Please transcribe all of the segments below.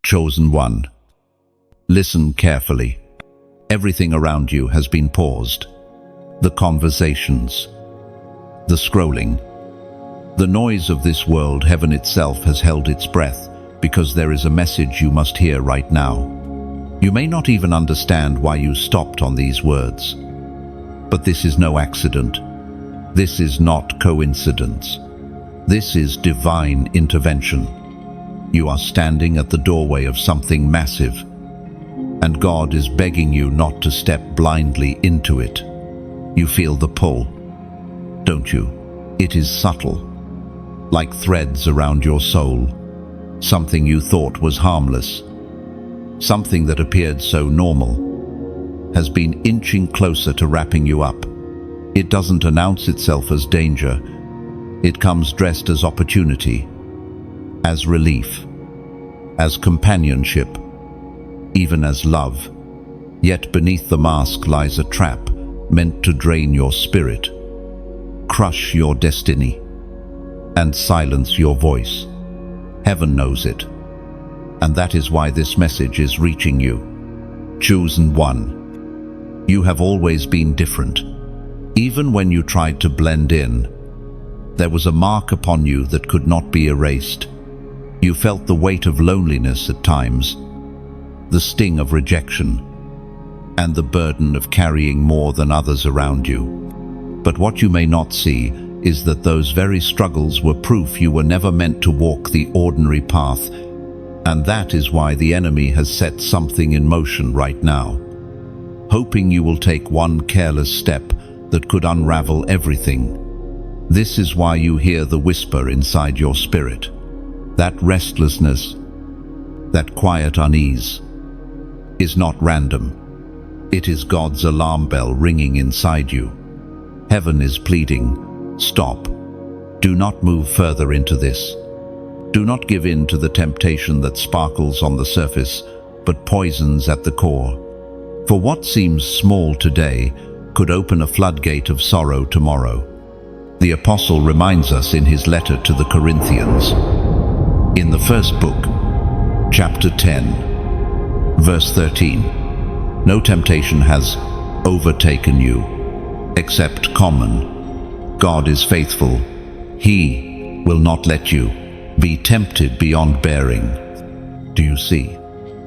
Chosen one. Listen carefully. Everything around you has been paused. The conversations, the scrolling, the noise of this world. Heaven itself has held its breath because there is a message you must hear right now. You may not even understand why you stopped on these words, but this is no accident. This is not coincidence. This is divine intervention. You are standing at the doorway of something massive, and God is begging you not to step blindly into it. You feel the pull, don't you? It is subtle, like threads around your soul. Something you thought was harmless, something that appeared so normal, has been inching closer to wrapping you up. It doesn't announce itself as danger. It comes dressed as opportunity, as relief, as companionship, even as love. Yet beneath the mask lies a trap meant to drain your spirit, crush your destiny, and silence your voice. Heaven knows it, and that is why this message is reaching you. Chosen one. You have always been different. Even when you tried to blend in, there was a mark upon you that could not be erased. You felt the weight of loneliness at times, the sting of rejection, and the burden of carrying more than others around you. But what you may not see is that those very struggles were proof you were never meant to walk the ordinary path, and that is why the enemy has set something in motion right now, hoping you will take one careless step that could unravel everything. This is why you hear the whisper inside your spirit. That restlessness, that quiet unease, is not random. It is God's alarm bell ringing inside you. Heaven is pleading, stop. Do not move further into this. Do not give in to the temptation that sparkles on the surface, but poisons at the core. For what seems small today could open a floodgate of sorrow tomorrow. The apostle reminds us in his letter to the Corinthians, in the first book, chapter 10, verse 13, no temptation has overtaken you, except common. God is faithful. He will not let you be tempted beyond bearing. Do you see?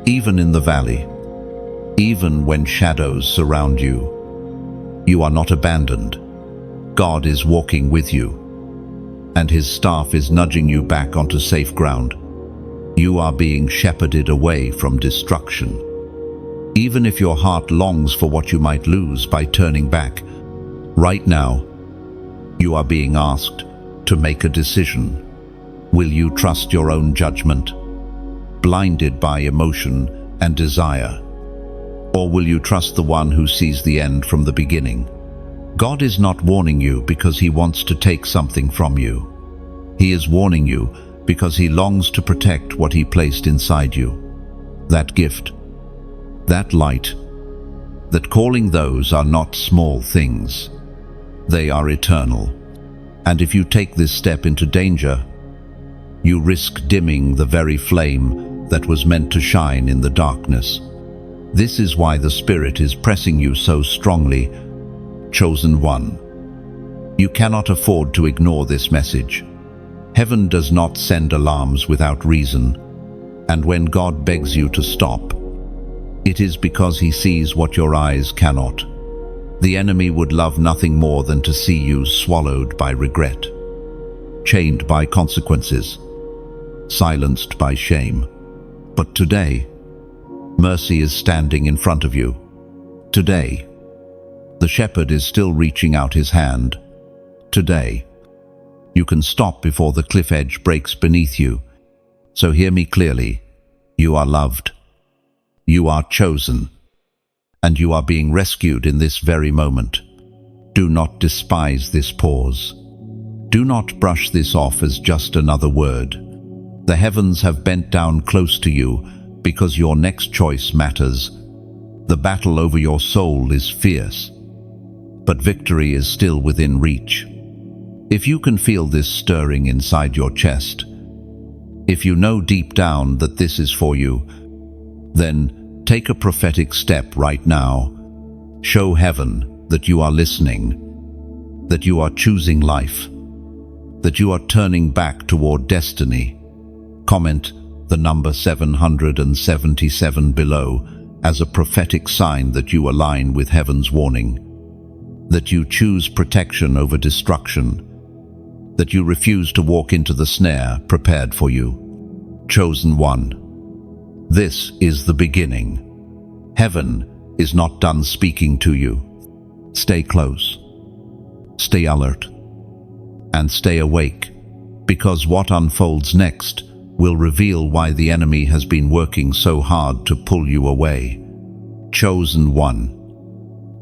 Even in the valley, even when shadows surround you, you are not abandoned. God is walking with you, and his staff is nudging you back onto safe ground. You are being shepherded away from destruction. Even if your heart longs for what you might lose by turning back, right now, you are being asked to make a decision. Will you trust your own judgment, blinded by emotion and desire? Or will you trust the one who sees the end from the beginning? God is not warning you because he wants to take something from you. He is warning you because he longs to protect what he placed inside you. That gift, that light, that calling, those are not small things. They are eternal. And if you take this step into danger, you risk dimming the very flame that was meant to shine in the darkness. This is why the Spirit is pressing you so strongly. Chosen one. You cannot afford to ignore this message. Heaven does not send alarms without reason, and when God begs you to stop, it is because he sees what your eyes cannot. The enemy would love nothing more than to see you swallowed by regret, chained by consequences, silenced by shame. But today, mercy is standing in front of you. Today, the shepherd is still reaching out his hand. Today, you can stop before the cliff edge breaks beneath you. So hear me clearly. You are loved. You are chosen. And you are being rescued in this very moment. Do not despise this pause. Do not brush this off as just another word. The heavens have bent down close to you because your next choice matters. The battle over your soul is fierce, but victory is still within reach. If you can feel this stirring inside your chest, If you know deep down that this is for you, then take a prophetic step right now. Show heaven that you are listening, that you are choosing life, that you are turning back toward destiny. Comment the number 777 below as a prophetic sign that you align with heaven's warning, that you choose protection over destruction, that you refuse to walk into the snare prepared for you. Chosen one. This is the beginning. Heaven is not done speaking to you. Stay close, stay alert, and stay awake, because what unfolds next will reveal why the enemy has been working so hard to pull you away. Chosen one.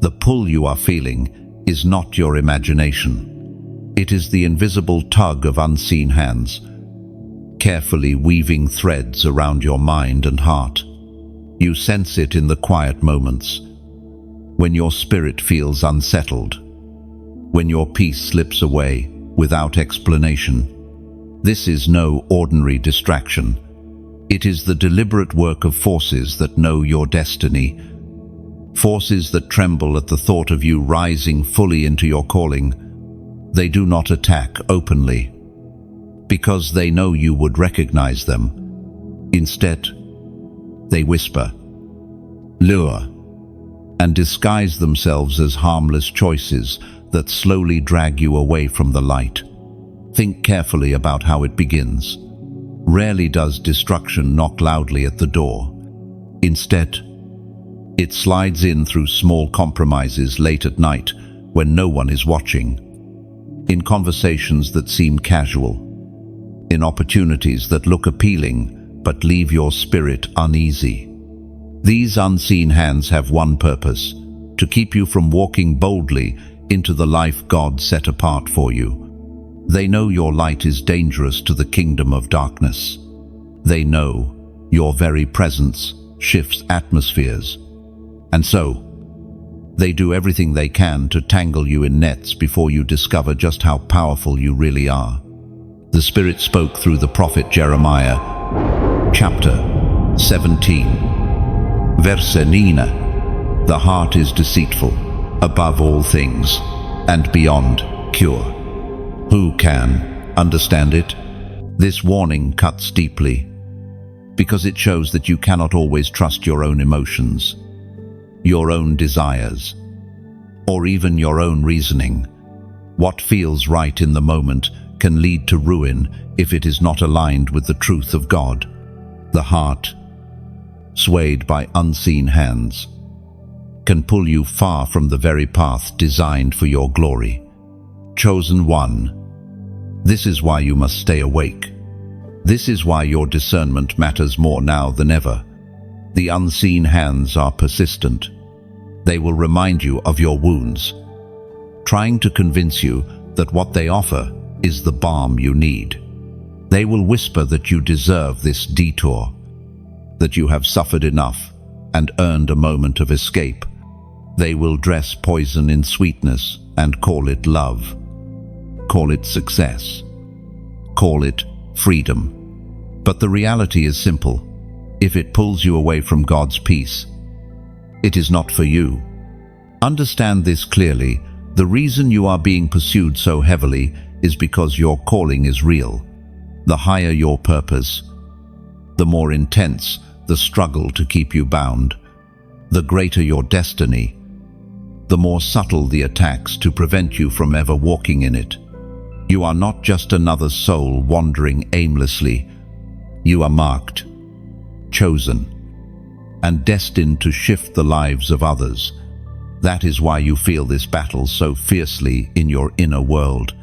The pull you are feeling is not your imagination. It is the invisible tug of unseen hands, carefully weaving threads around your mind and heart. You sense it in the quiet moments, when your spirit feels unsettled, when your peace slips away without explanation. This is no ordinary distraction. It is the deliberate work of forces that know your destiny, forces that tremble at the thought of you rising fully into your calling. They do not attack openly, because they know you would recognize them. Instead, they whisper, lure, and disguise themselves as harmless choices that slowly drag you away from the light. Think carefully about how it begins. Rarely does destruction knock loudly at the door. Instead, it slides in through small compromises late at night when no one is watching, in conversations that seem casual, in opportunities that look appealing but leave your spirit uneasy. These unseen hands have one purpose: to keep you from walking boldly into the life God set apart for you. They know your light is dangerous to the kingdom of darkness. They know your very presence shifts atmospheres. And so, they do everything they can to tangle you in nets before you discover just how powerful you really are. The Spirit spoke through the prophet Jeremiah, chapter 17, verse 9. The heart is deceitful above all things and beyond cure. Who can understand it? This warning cuts deeply, because it shows that you cannot always trust your own emotions, your own desires, or even your own reasoning. What feels right in the moment can lead to ruin if it is not aligned with the truth of God. The heart, swayed by unseen hands, can pull you far from the very path designed for your glory. Chosen one. This is why you must stay awake. This is why your discernment matters more now than ever. The unseen hands are persistent. They will remind you of your wounds, trying to convince you that what they offer is the balm you need. They will whisper that you deserve this detour, that you have suffered enough and earned a moment of escape. They will dress poison in sweetness and call it love. Call it success. Call it freedom. But the reality is simple. If it pulls you away from God's peace, it is not for you. Understand this clearly. The reason you are being pursued so heavily is because your calling is real. The higher your purpose, the more intense the struggle to keep you bound. The greater your destiny, the more subtle the attacks to prevent you from ever walking in it. You are not just another soul wandering aimlessly. You are marked, chosen, and destined to shift the lives of others. That is why you feel this battle so fiercely in your inner world.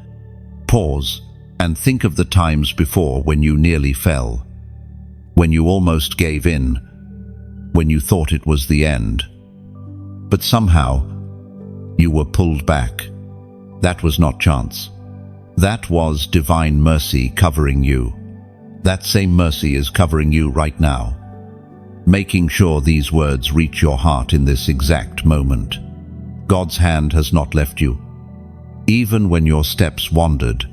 Pause and think of the times before when you nearly fell, when you almost gave in, when you thought it was the end. But somehow, you were pulled back. That was not chance. That was divine mercy covering you. That same mercy is covering you right now, making sure these words reach your heart in this exact moment. God's hand has not left you. Even when your steps wandered,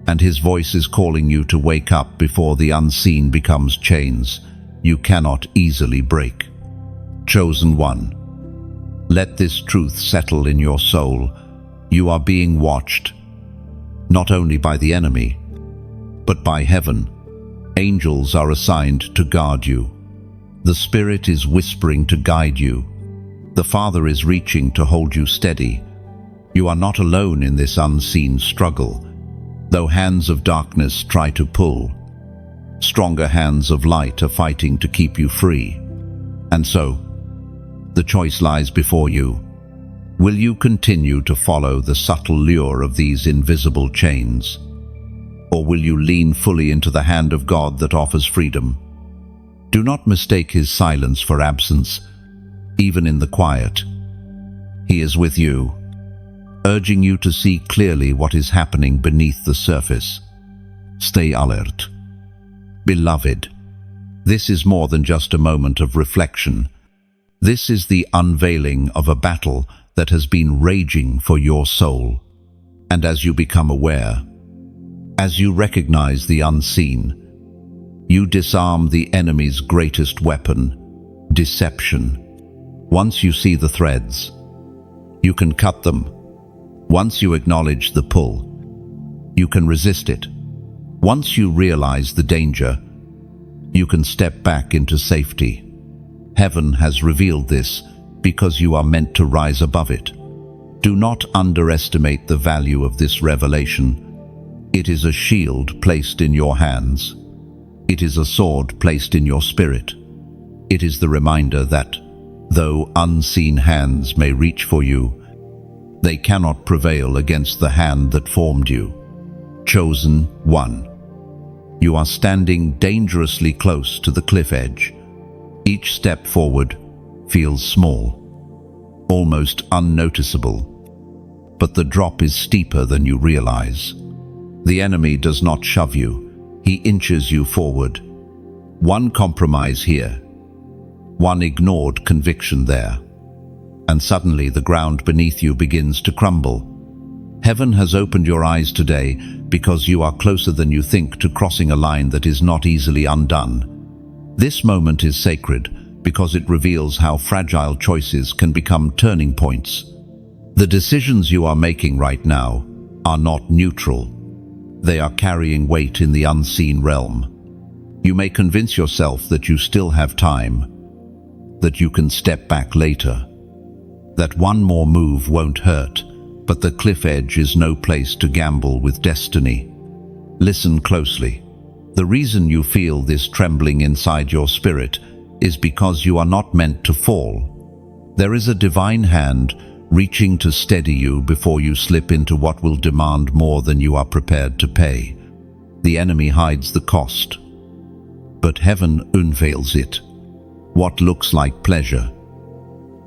and his voice is calling you to wake up before the unseen becomes chains you cannot easily break. Chosen one, let this truth settle in your soul. You are being watched, not only by the enemy, but by heaven. Angels are assigned to guard you. The Spirit is whispering to guide you. The Father is reaching to hold you steady. You are not alone in this unseen struggle. Though hands of darkness try to pull, stronger hands of light are fighting to keep you free. And so, the choice lies before you. Will you continue to follow the subtle lure of these invisible chains? Or will you lean fully into the hand of God that offers freedom? Do not mistake his silence for absence, even in the quiet. He is with you, urging you to see clearly what is happening beneath the surface. Stay alert. Beloved, this is more than just a moment of reflection. This is the unveiling of a battle that has been raging for your soul. And as you become aware, as you recognize the unseen, you disarm the enemy's greatest weapon, deception. Once you see the threads, you can cut them. Once you acknowledge the pull, you can resist it. Once you realize the danger, you can step back into safety. Heaven has revealed this because you are meant to rise above it. Do not underestimate the value of this revelation. It is a shield placed in your hands. It is a sword placed in your spirit. It is the reminder that, though unseen hands may reach for you, they cannot prevail against the hand that formed you. Chosen one. You are standing dangerously close to the cliff edge. Each step forward feels small, almost unnoticeable, but the drop is steeper than you realize. The enemy does not shove you, he inches you forward. One compromise here, one ignored conviction there, and suddenly the ground beneath you begins to crumble. Heaven has opened your eyes today because you are closer than you think to crossing a line that is not easily undone. This moment is sacred because it reveals how fragile choices can become turning points. The decisions you are making right now are not neutral. They are carrying weight in the unseen realm. You may convince yourself that you still have time, that you can step back later, that one more move won't hurt, but the cliff edge is no place to gamble with destiny. Listen closely. The reason you feel this trembling inside your spirit is because you are not meant to fall. There is a divine hand reaching to steady you before you slip into what will demand more than you are prepared to pay. The enemy hides the cost, but heaven unveils it. What looks like pleasure,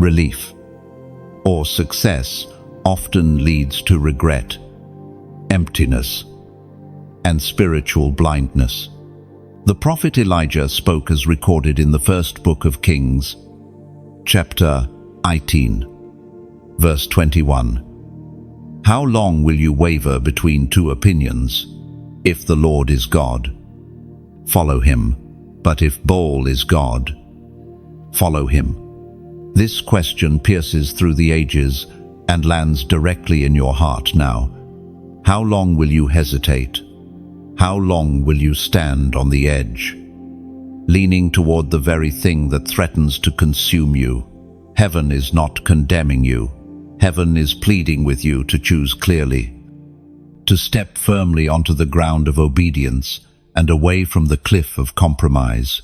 relief, or success often leads to regret, emptiness, and spiritual blindness. The prophet Elijah spoke as recorded in the first book of Kings, chapter 18, verse 21. How long will you waver between two opinions? If the Lord is God, follow him. But if Baal is God, follow him. This question pierces through the ages and lands directly in your heart now. How long will you hesitate? How long will you stand on the edge, leaning toward the very thing that threatens to consume you? Heaven is not condemning you. Heaven is pleading with you to choose clearly, to step firmly onto the ground of obedience and away from the cliff of compromise.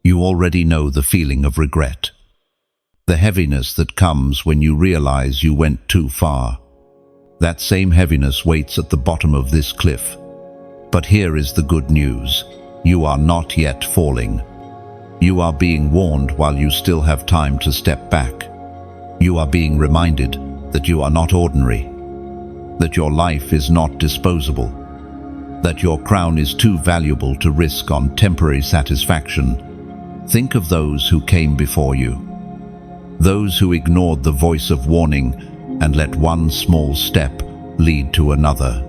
You already know the feeling of regret, the heaviness that comes when you realize you went too far. That same heaviness waits at the bottom of this cliff. But here is the good news. You are not yet falling. You are being warned while you still have time to step back. You are being reminded that you are not ordinary, that your life is not disposable, that your crown is too valuable to risk on temporary satisfaction. Think of those who came before you, those who ignored the voice of warning and let one small step lead to another.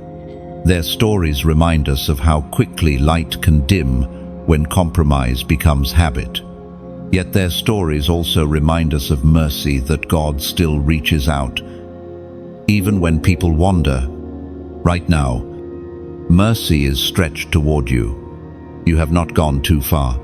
Their stories remind us of how quickly light can dim when compromise becomes habit. Yet their stories also remind us of mercy, that God still reaches out, even when people wander. Right now, mercy is stretched toward you. You have not gone too far.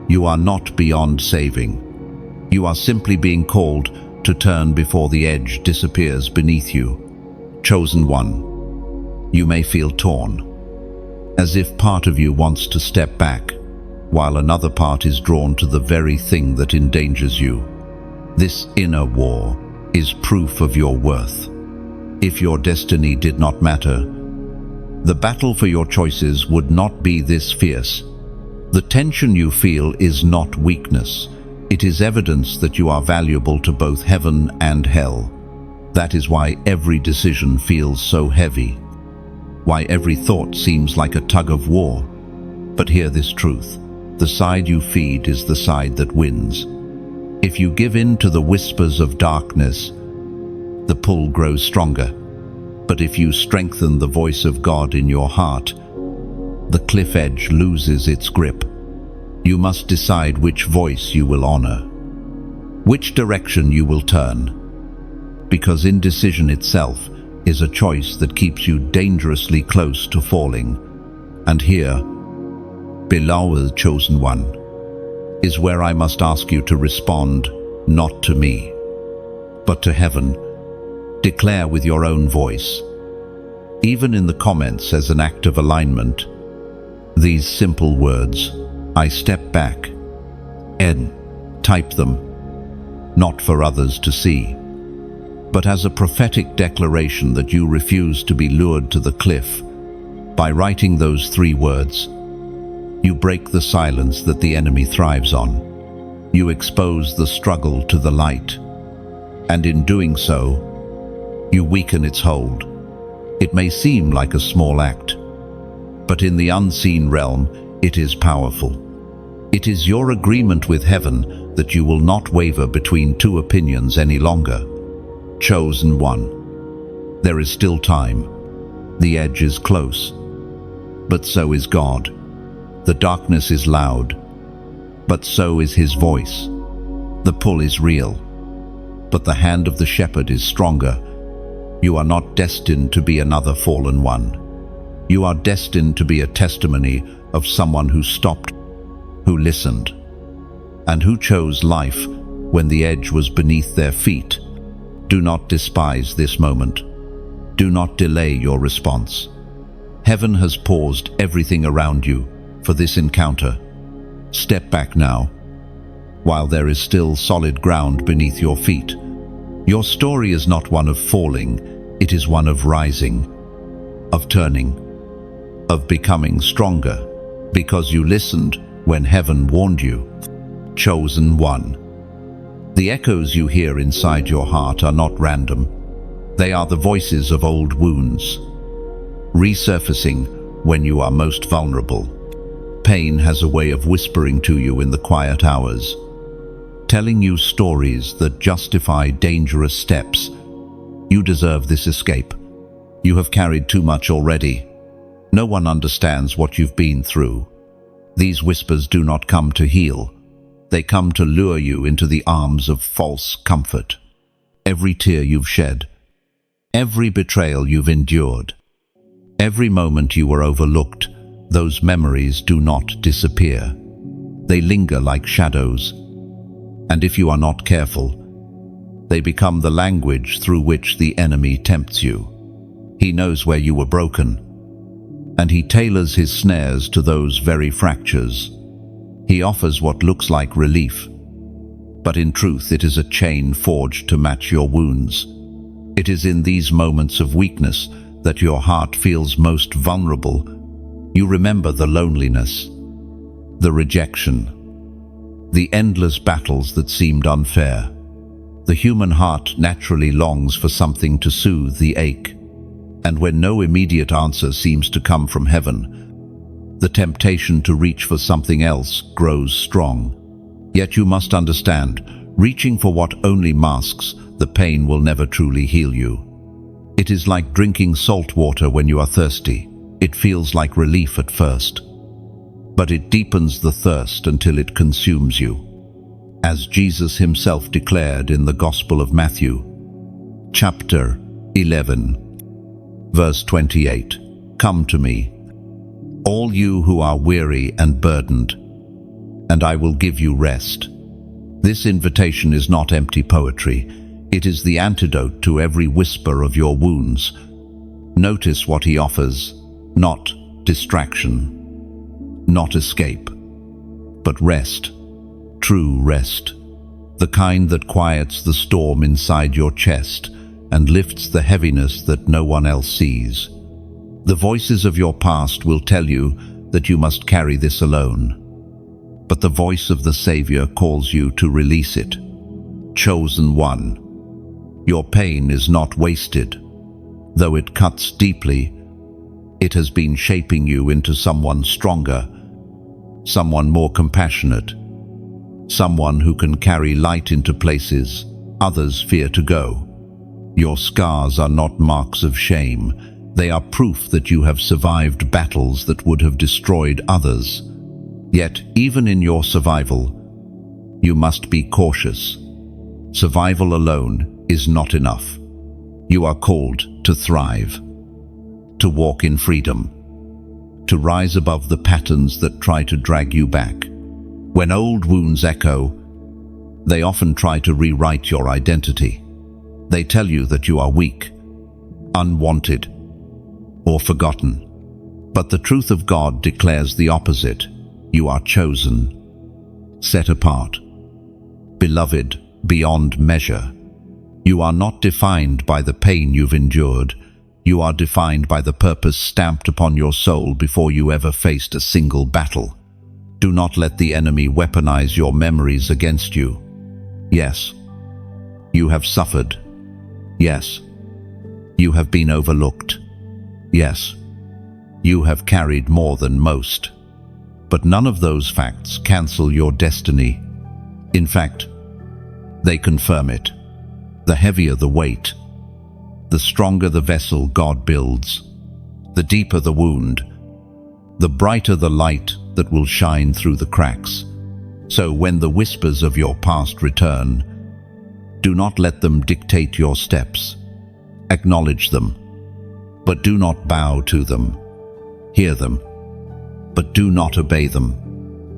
You are not beyond saving. You are simply being called to turn before the edge disappears beneath you. Chosen one, you may feel torn, as if part of you wants to step back, while another part is drawn to the very thing that endangers you. This inner war is proof of your worth. If your destiny did not matter, the battle for your choices would not be this fierce. The tension you feel is not weakness. It is evidence that you are valuable to both heaven and hell. That is why every decision feels so heavy, why every thought seems like a tug of war. But hear this truth: the side you feed is the side that wins. If you give in to the whispers of darkness, the pull grows stronger. But if you strengthen the voice of God in your heart, the cliff edge loses its grip. You must decide which voice you will honor, which direction you will turn, because indecision itself is a choice that keeps you dangerously close to falling. And here, below the chosen one, is where I must ask you to respond, not to me, but to heaven. Declare with your own voice, even in the comments as an act of alignment, these simple words: I step back. And type them, not for others to see, but as a prophetic declaration that you refuse to be lured to the cliff. By writing those 3 words, you break the silence that the enemy thrives on. You expose the struggle to the light, and in doing so, you weaken its hold. It may seem like a small act, but in the unseen realm, it is powerful. It is your agreement with heaven that you will not waver between 2 opinions any longer. Chosen one, there is still time. The edge is close, but so is God. The darkness is loud, but so is his voice. The pull is real, but the hand of the shepherd is stronger. You are not destined to be another fallen one. You are destined to be a testimony of someone who stopped, who listened, and who chose life when the edge was beneath their feet. Do not despise this moment. Do not delay your response. Heaven has paused everything around you for this encounter. Step back now, while there is still solid ground beneath your feet. Your story is not one of falling, it is one of rising, of turning, of becoming stronger, because you listened when heaven warned you. Chosen one. The echoes you hear inside your heart are not random. They are the voices of old wounds, resurfacing when you are most vulnerable. Pain has a way of whispering to you in the quiet hours, telling you stories that justify dangerous steps. You deserve this escape. You have carried too much already. No one understands what you've been through. These whispers do not come to heal. They come to lure you into the arms of false comfort. Every tear you've shed, every betrayal you've endured, every moment you were overlooked, those memories do not disappear. They linger like shadows, and if you are not careful, they become the language through which the enemy tempts you. He knows where you were broken, and he tailors his snares to those very fractures. He offers what looks like relief, but in truth it is a chain forged to match your wounds. It is in these moments of weakness that your heart feels most vulnerable. You remember the loneliness, the rejection, the endless battles that seemed unfair. The human heart naturally longs for something to soothe the ache, and when no immediate answer seems to come from heaven, the temptation to reach for something else grows strong. Yet you must understand, reaching for what only masks the pain will never truly heal you. It is like drinking salt water when you are thirsty. It feels like relief at first, but it deepens the thirst until it consumes you. As Jesus himself declared in the Gospel of Matthew, chapter 11, verse 28, "Come to me, all you who are weary and burdened, and I will give you rest." This invitation is not empty poetry. It is the antidote to every whisper of your wounds. Notice what he offers: not distraction, not escape, but rest, true rest, the kind that quiets the storm inside your chest and lifts the heaviness that no one else sees. The voices of your past will tell you that you must carry this alone, but the voice of the Savior calls you to release it. Chosen one, your pain is not wasted. Though it cuts deeply, it has been shaping you into someone stronger, someone more compassionate, someone who can carry light into places others fear to go. Your scars are not marks of shame. They are proof that you have survived battles that would have destroyed others. Yet, even in your survival, you must be cautious. Survival alone is not enough. You are called to thrive, to walk in freedom, to rise above the patterns that try to drag you back. When old wounds echo, they often try to rewrite your identity. They tell you that you are weak, unwanted, or forgotten. But the truth of God declares the opposite. You are chosen, set apart, beloved beyond measure. You are not defined by the pain you've endured. You are defined by the purpose stamped upon your soul before you ever faced a single battle. Do not let the enemy weaponize your memories against you. Yes, you have suffered. Yes, you have been overlooked. Yes, you have carried more than most. But none of those facts cancel your destiny. In fact, they confirm it. The heavier the weight, the stronger the vessel God builds. The deeper the wound, the brighter the light that will shine through the cracks. So when the whispers of your past return, do not let them dictate your steps. Acknowledge them, but do not bow to them. Hear them, but do not obey them.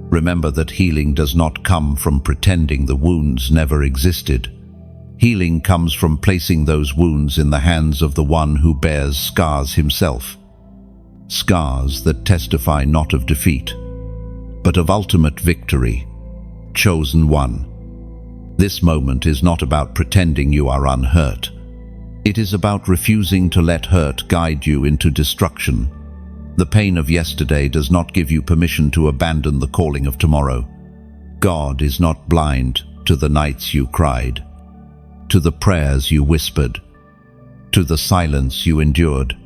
Remember that healing does not come from pretending the wounds never existed. Healing comes from placing those wounds in the hands of the one who bears scars himself. Scars that testify not of defeat, but of ultimate victory. Chosen one. This moment is not about pretending you are unhurt. It is about refusing to let hurt guide you into destruction. The pain of yesterday does not give you permission to abandon the calling of tomorrow. God is not blind to the nights you cried, to the prayers you whispered, to the silence you endured.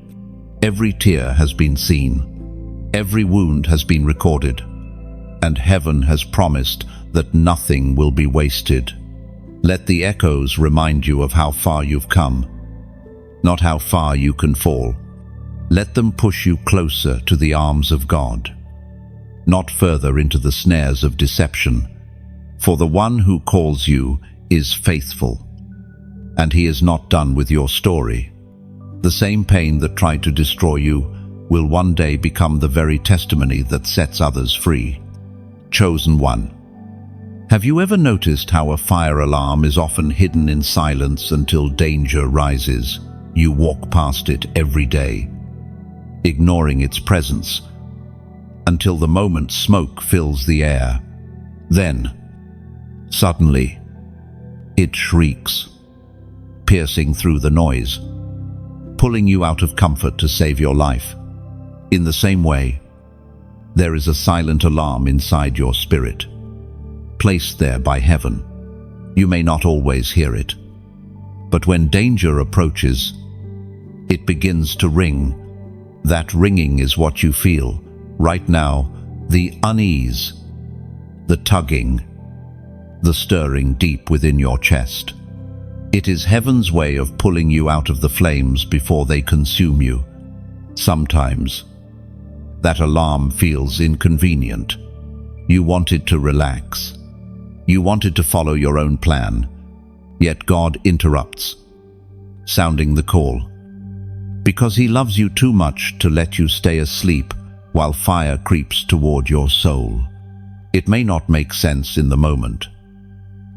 Every tear has been seen, every wound has been recorded, and heaven has promised that nothing will be wasted. Let the echoes remind you of how far you've come, not how far you can fall. Let them push you closer to the arms of God, not further into the snares of deception. For the one who calls you is faithful, and he is not done with your story. The same pain that tried to destroy you will one day become the very testimony that sets others free. Chosen one. Have you ever noticed how a fire alarm is often hidden in silence until danger rises? You walk past it every day, ignoring its presence, until the moment smoke fills the air. Then, suddenly, it shrieks, piercing through the noise, pulling you out of comfort to save your life. In the same way, there is a silent alarm inside your spirit, placed there by heaven. You may not always hear it, but when danger approaches, it begins to ring. That ringing is what you feel right now, the unease, the tugging, the stirring deep within your chest. It is heaven's way of pulling you out of the flames before they consume you. Sometimes, That alarm feels inconvenient. You wanted to relax. You wanted to follow your own plan. Yet God interrupts, sounding the call. Because He loves you too much to let you stay asleep while fire creeps toward your soul. It may not make sense in the moment,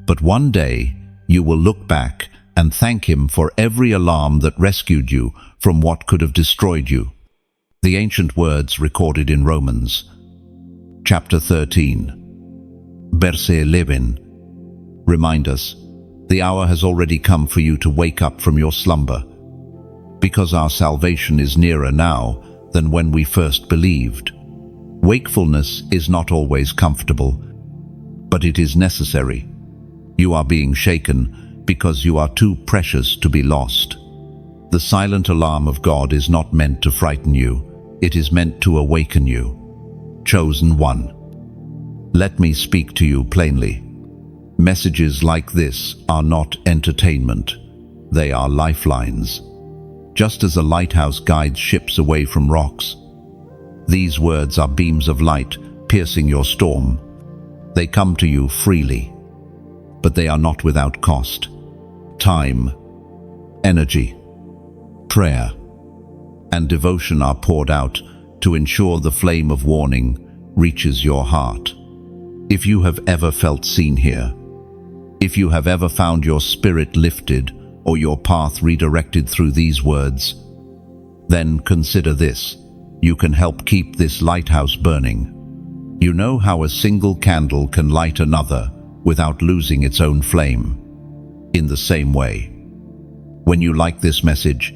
but one day you will look back and thank Him for every alarm that rescued you from what could have destroyed you. The ancient words recorded in Romans, chapter 13, verse 11, remind us, the hour has already come for you to wake up from your slumber, because our salvation is nearer now than when we first believed. Wakefulness is not always comfortable, but it is necessary. You are being shaken because you are too precious to be lost. The silent alarm of God is not meant to frighten you, it is meant to awaken you. Chosen one. Let me speak to you plainly. Messages like this are not entertainment, they are lifelines. Just as a lighthouse guides ships away from rocks, these words are beams of light piercing your storm. They come to you freely, but they are not without cost. Time, energy, prayer, and devotion are poured out to ensure the flame of warning reaches your heart. If you have ever felt seen here, if you have ever found your spirit lifted or your path redirected through these words, then consider this. You can help keep this lighthouse burning. You know how a single candle can light another without losing its own flame. In the same way, when you like this message,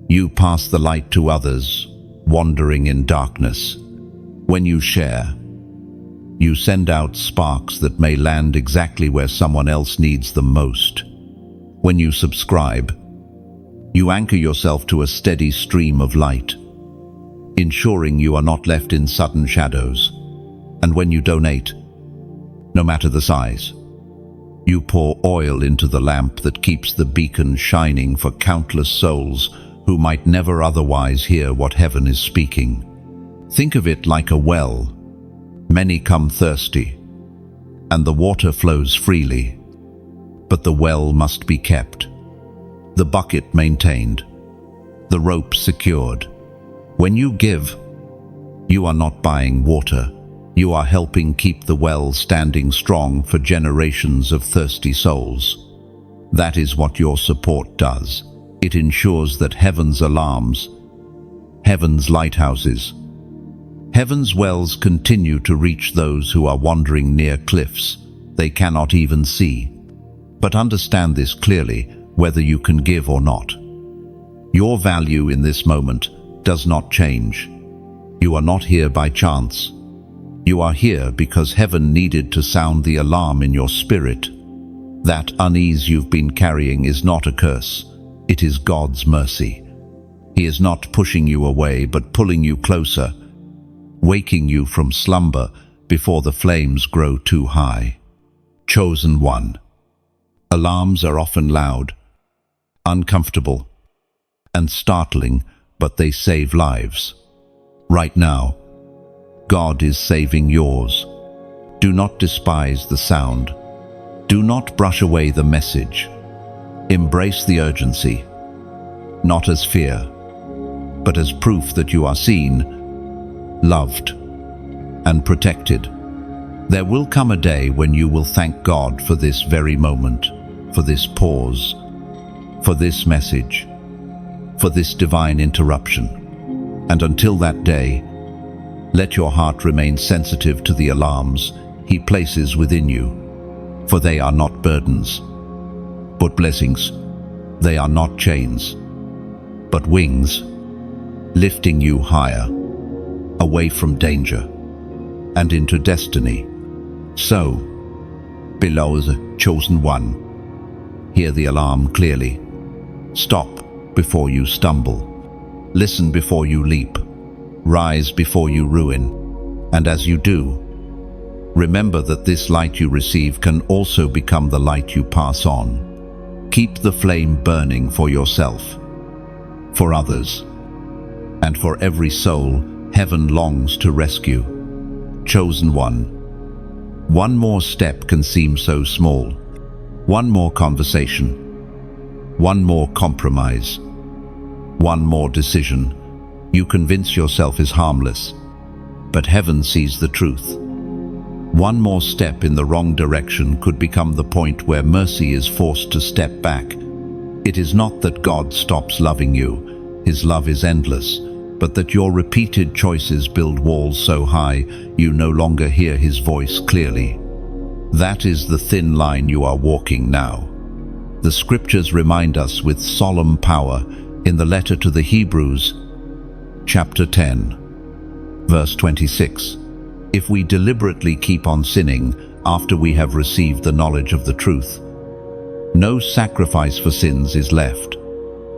you pass the light to others wandering in darkness. When you share, you send out sparks that may land exactly where someone else needs them most. When you subscribe, you anchor yourself to a steady stream of light, ensuring you are not left in sudden shadows. And when you donate, no matter the size, you pour oil into the lamp that keeps the beacon shining for countless souls who might never otherwise hear what heaven is speaking. Think of it like a well. Many come thirsty, and the water flows freely, but the well must be kept, the bucket maintained, the rope secured. When you give, you are not buying water. You are helping keep the well standing strong for generations of thirsty souls. That is what your support does. It ensures that heaven's alarms, heaven's lighthouses, heaven's wells continue to reach those who are wandering near cliffs they cannot even see. But understand this clearly, whether you can give or not. Your value in this moment does not change. You are not here by chance. You are here because heaven needed to sound the alarm in your spirit. That unease you've been carrying is not a curse. It is God's mercy. He is not pushing you away, but pulling you closer, waking you from slumber before the flames grow too high. Chosen one. Alarms are often loud, uncomfortable, and startling, but they save lives. Right now, God is saving yours. Do not despise the sound. Do not brush away the message. Embrace the urgency, not as fear, but as proof that you are seen, loved, and protected. There will come a day when you will thank God for this very moment, for this pause, for this message, for this divine interruption. And until that day, let your heart remain sensitive to the alarms He places within you, for they are not burdens, but blessings. They are not chains, but wings, lifting you higher, away from danger, and into destiny. So, beloved chosen one, hear the alarm clearly. Stop before you stumble. Listen before you leap. Rise before you ruin. And as you do, remember that this light you receive can also become the light you pass on. Keep the flame burning for yourself, for others, and for every soul Heaven longs to rescue. Chosen one. One more step can seem so small. One more conversation. One more compromise. One more decision. You convince yourself is harmless. But heaven sees the truth. One more step in the wrong direction could become the point where mercy is forced to step back. It is not that God stops loving you. His love is endless, but that your repeated choices build walls so high you no longer hear his voice clearly. That is the thin line you are walking now. The scriptures remind us with solemn power in the letter to the Hebrews, chapter 10, verse 26. If we deliberately keep on sinning after we have received the knowledge of the truth, no sacrifice for sins is left.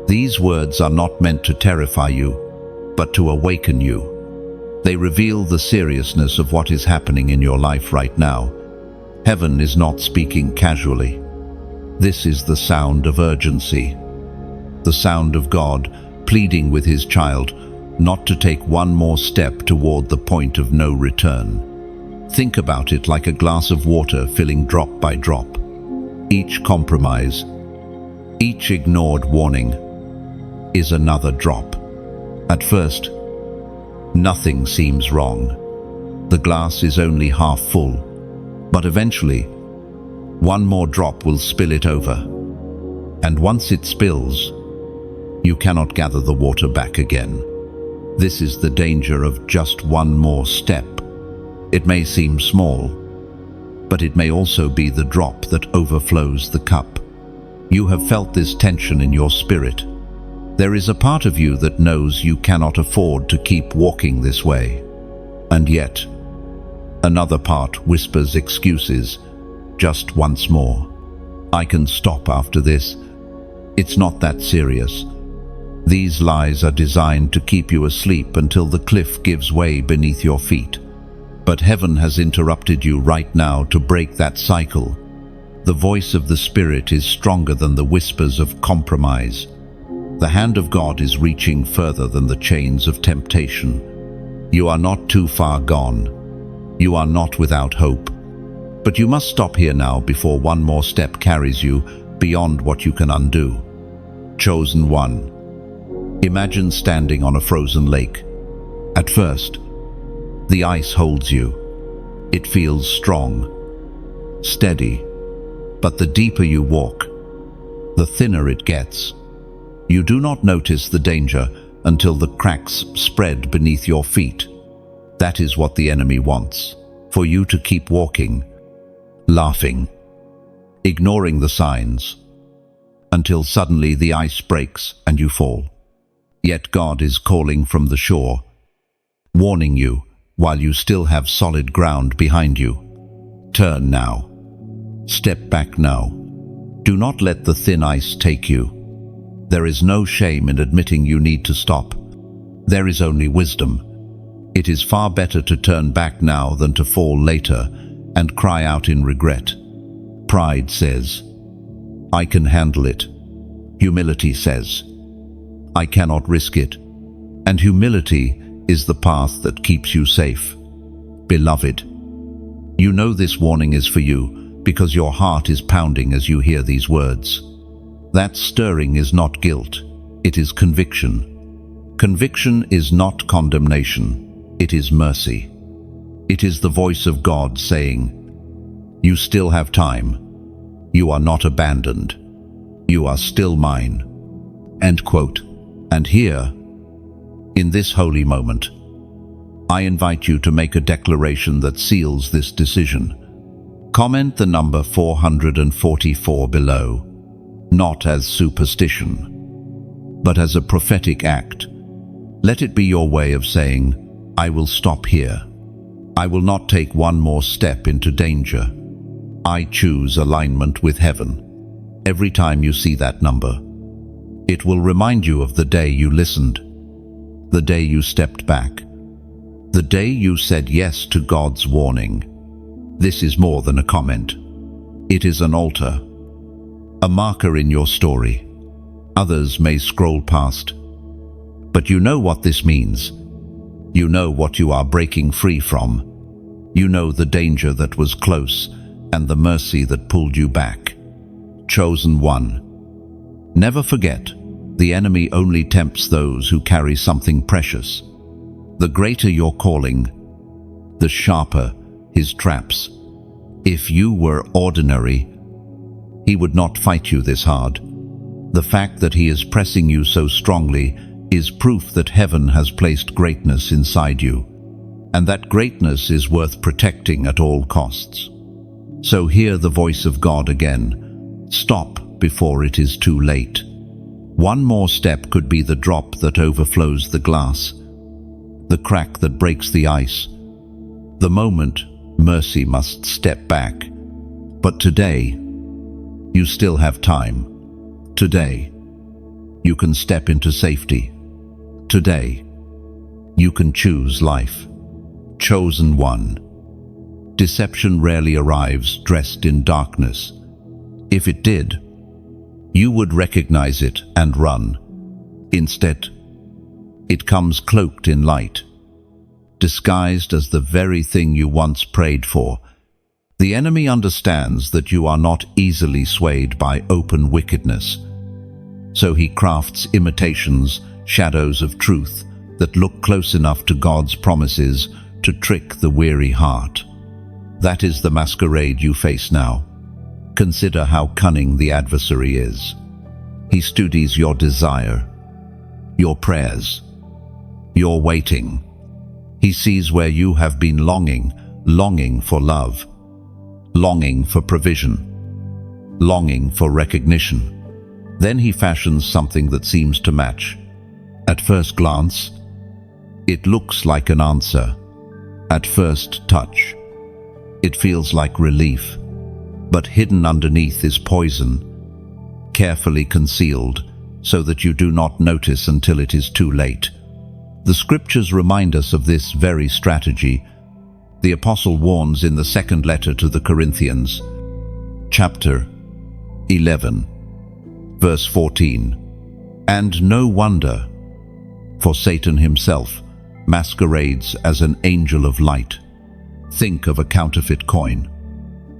These words are not meant to terrify you, but to awaken you. They reveal the seriousness of what is happening in your life right now. Heaven is not speaking casually. This is the sound of urgency. The sound of God pleading with his child not to take one more step toward the point of no return. Think about it like a glass of water filling drop by drop. Each compromise, each ignored warning, is another drop. At first, nothing seems wrong. The glass is only half full, but eventually, one more drop will spill it over. And once it spills, you cannot gather the water back again. This is the danger of just one more step. It may seem small, but it may also be the drop that overflows the cup. You have felt this tension in your spirit. There is a part of you that knows you cannot afford to keep walking this way. And yet, another part whispers excuses, just once more. I can stop after this. It's not that serious. These lies are designed to keep you asleep until the cliff gives way beneath your feet. But heaven has interrupted you right now to break that cycle. The voice of the Spirit is stronger than the whispers of compromise. The hand of God is reaching further than the chains of temptation. You are not too far gone. You are not without hope. But you must stop here now before one more step carries you beyond what you can undo. Chosen one. Imagine standing on a frozen lake. At first, the ice holds you. It feels strong, steady, but the deeper you walk, the thinner it gets. You do not notice the danger until the cracks spread beneath your feet. That is what the enemy wants, for you to keep walking, laughing, ignoring the signs, until suddenly the ice breaks and you fall. Yet God is calling from the shore, warning you while you still have solid ground behind you. Turn now. Step back now. Do not let the thin ice take you. There is no shame in admitting you need to stop. There is only wisdom. It is far better to turn back now than to fall later and cry out in regret. Pride says, I can handle it. Humility says, I cannot risk it. And humility is the path that keeps you safe. Beloved, you know this warning is for you because your heart is pounding as you hear these words. That stirring is not guilt, it is conviction. Conviction is not condemnation, it is mercy. It is the voice of God saying, you still have time. You are not abandoned. You are still mine. End quote. And here, in this holy moment, I invite you to make a declaration that seals this decision. Comment the number 444 below, not as superstition, but as a prophetic act. Let it be your way of saying, I will stop here. I will not take one more step into danger. I choose alignment with heaven. Every time you see that number, it will remind you of the day you listened, the day you stepped back, the day you said yes to God's warning. This is more than a comment. It is an altar, a marker in your story. Others may scroll past, but you know what this means. You know what you are breaking free from. You know the danger that was close and the mercy that pulled you back. Chosen one. Never forget, the enemy only tempts those who carry something precious. The greater your calling, the sharper his traps. If you were ordinary, he would not fight you this hard. The fact that he is pressing you so strongly is proof that heaven has placed greatness inside you, and that greatness is worth protecting at all costs. So hear the voice of God again. Stop before it is too late. One more step could be the drop that overflows the glass, the crack that breaks the ice. The moment mercy must step back. But today, you still have time. Today, you can step into safety. Today, you can choose life. Chosen one. Deception rarely arrives dressed in darkness. If it did, you would recognize it and run. Instead, it comes cloaked in light, disguised as the very thing you once prayed for. The enemy understands that you are not easily swayed by open wickedness, so he crafts imitations, shadows of truth that look close enough to God's promises to trick the weary heart. That is the masquerade you face now. Consider how cunning the adversary is. He studies your desire, your prayers, your waiting. He sees where you have been longing for love, longing for provision, longing for recognition. Then he fashions something that seems to match. At first glance, it looks like an answer. At first touch, it feels like relief. But hidden underneath is poison, carefully concealed so that you do not notice until it is too late. The scriptures remind us of this very strategy. The apostle warns in the second letter to the Corinthians, chapter 11, verse 14. And no wonder, for Satan himself masquerades as an angel of light. Think of a counterfeit coin.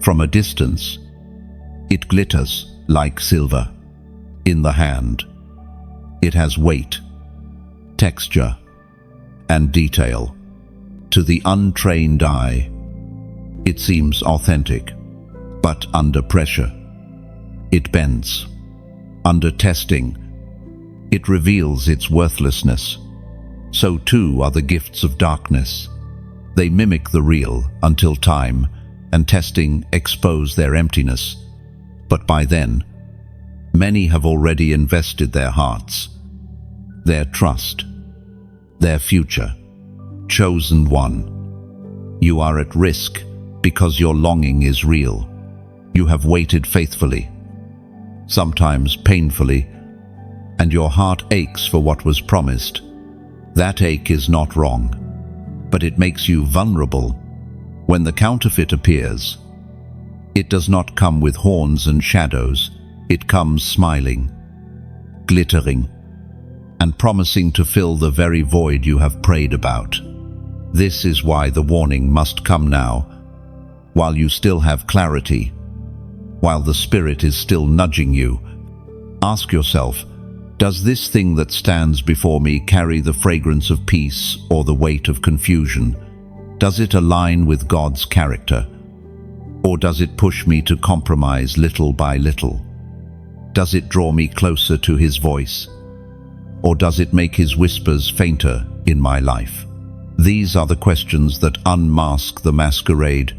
From a distance, it glitters like silver. In the hand, it has weight, texture, and detail. To the untrained eye, it seems authentic, but under pressure, it bends. Under testing, it reveals its worthlessness. So too are the gifts of darkness. They mimic the real until time and testing expose their emptiness. But by then, many have already invested their hearts, their trust, their future. Chosen one. You are at risk because your longing is real. You have waited faithfully, sometimes painfully, and your heart aches for what was promised. That ache is not wrong, but it makes you vulnerable. When the counterfeit appears, it does not come with horns and shadows. It comes smiling, glittering, and promising to fill the very void you have prayed about. This is why the warning must come now, while you still have clarity, while the Spirit is still nudging you. Ask yourself, does this thing that stands before me carry the fragrance of peace or the weight of confusion? Does it align with God's character? Or does it push me to compromise little by little? Does it draw me closer to His voice? Or does it make His whispers fainter in my life? These are the questions that unmask the masquerade.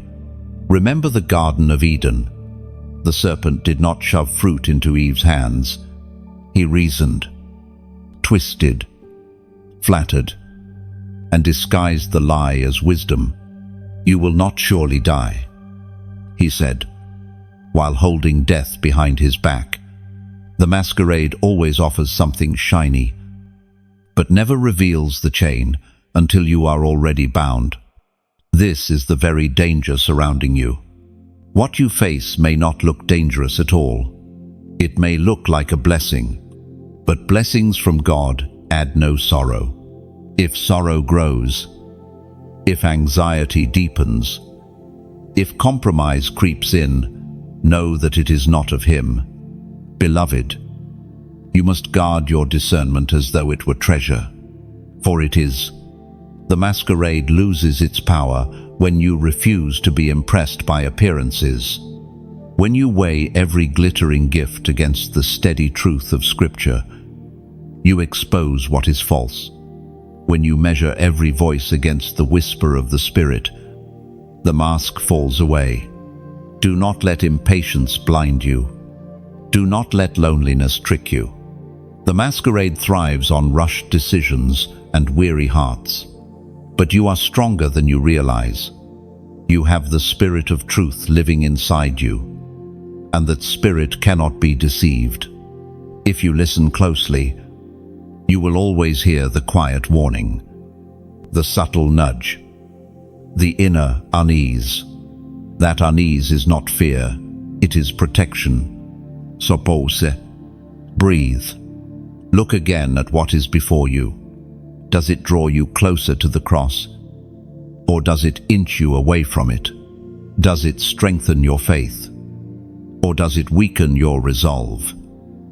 Remember the Garden of Eden. The serpent did not shove fruit into Eve's hands. He reasoned, twisted, flattered, and disguised the lie as wisdom. You will not surely die, he said, while holding death behind his back. The masquerade always offers something shiny, but never reveals the chain until you are already bound. This is the very danger surrounding you. What you face may not look dangerous at all. It may look like a blessing, but blessings from God add no sorrow. If sorrow grows, if anxiety deepens, if compromise creeps in, know that it is not of Him. Beloved, you must guard your discernment as though it were treasure, for it is. The masquerade loses its power when you refuse to be impressed by appearances. When you weigh every glittering gift against the steady truth of Scripture, you expose what is false. When you measure every voice against the whisper of the Spirit, the mask falls away. Do not let impatience blind you. Do not let loneliness trick you. The masquerade thrives on rushed decisions and weary hearts. But you are stronger than you realize. You have the Spirit of truth living inside you, and that Spirit cannot be deceived. If you listen closely, you will always hear the quiet warning, the subtle nudge, the inner unease. That unease is not fear, it is protection. So pause, breathe. Look again at what is before you. Does it draw you closer to the cross? Or does it inch you away from it? Does it strengthen your faith? Or does it weaken your resolve?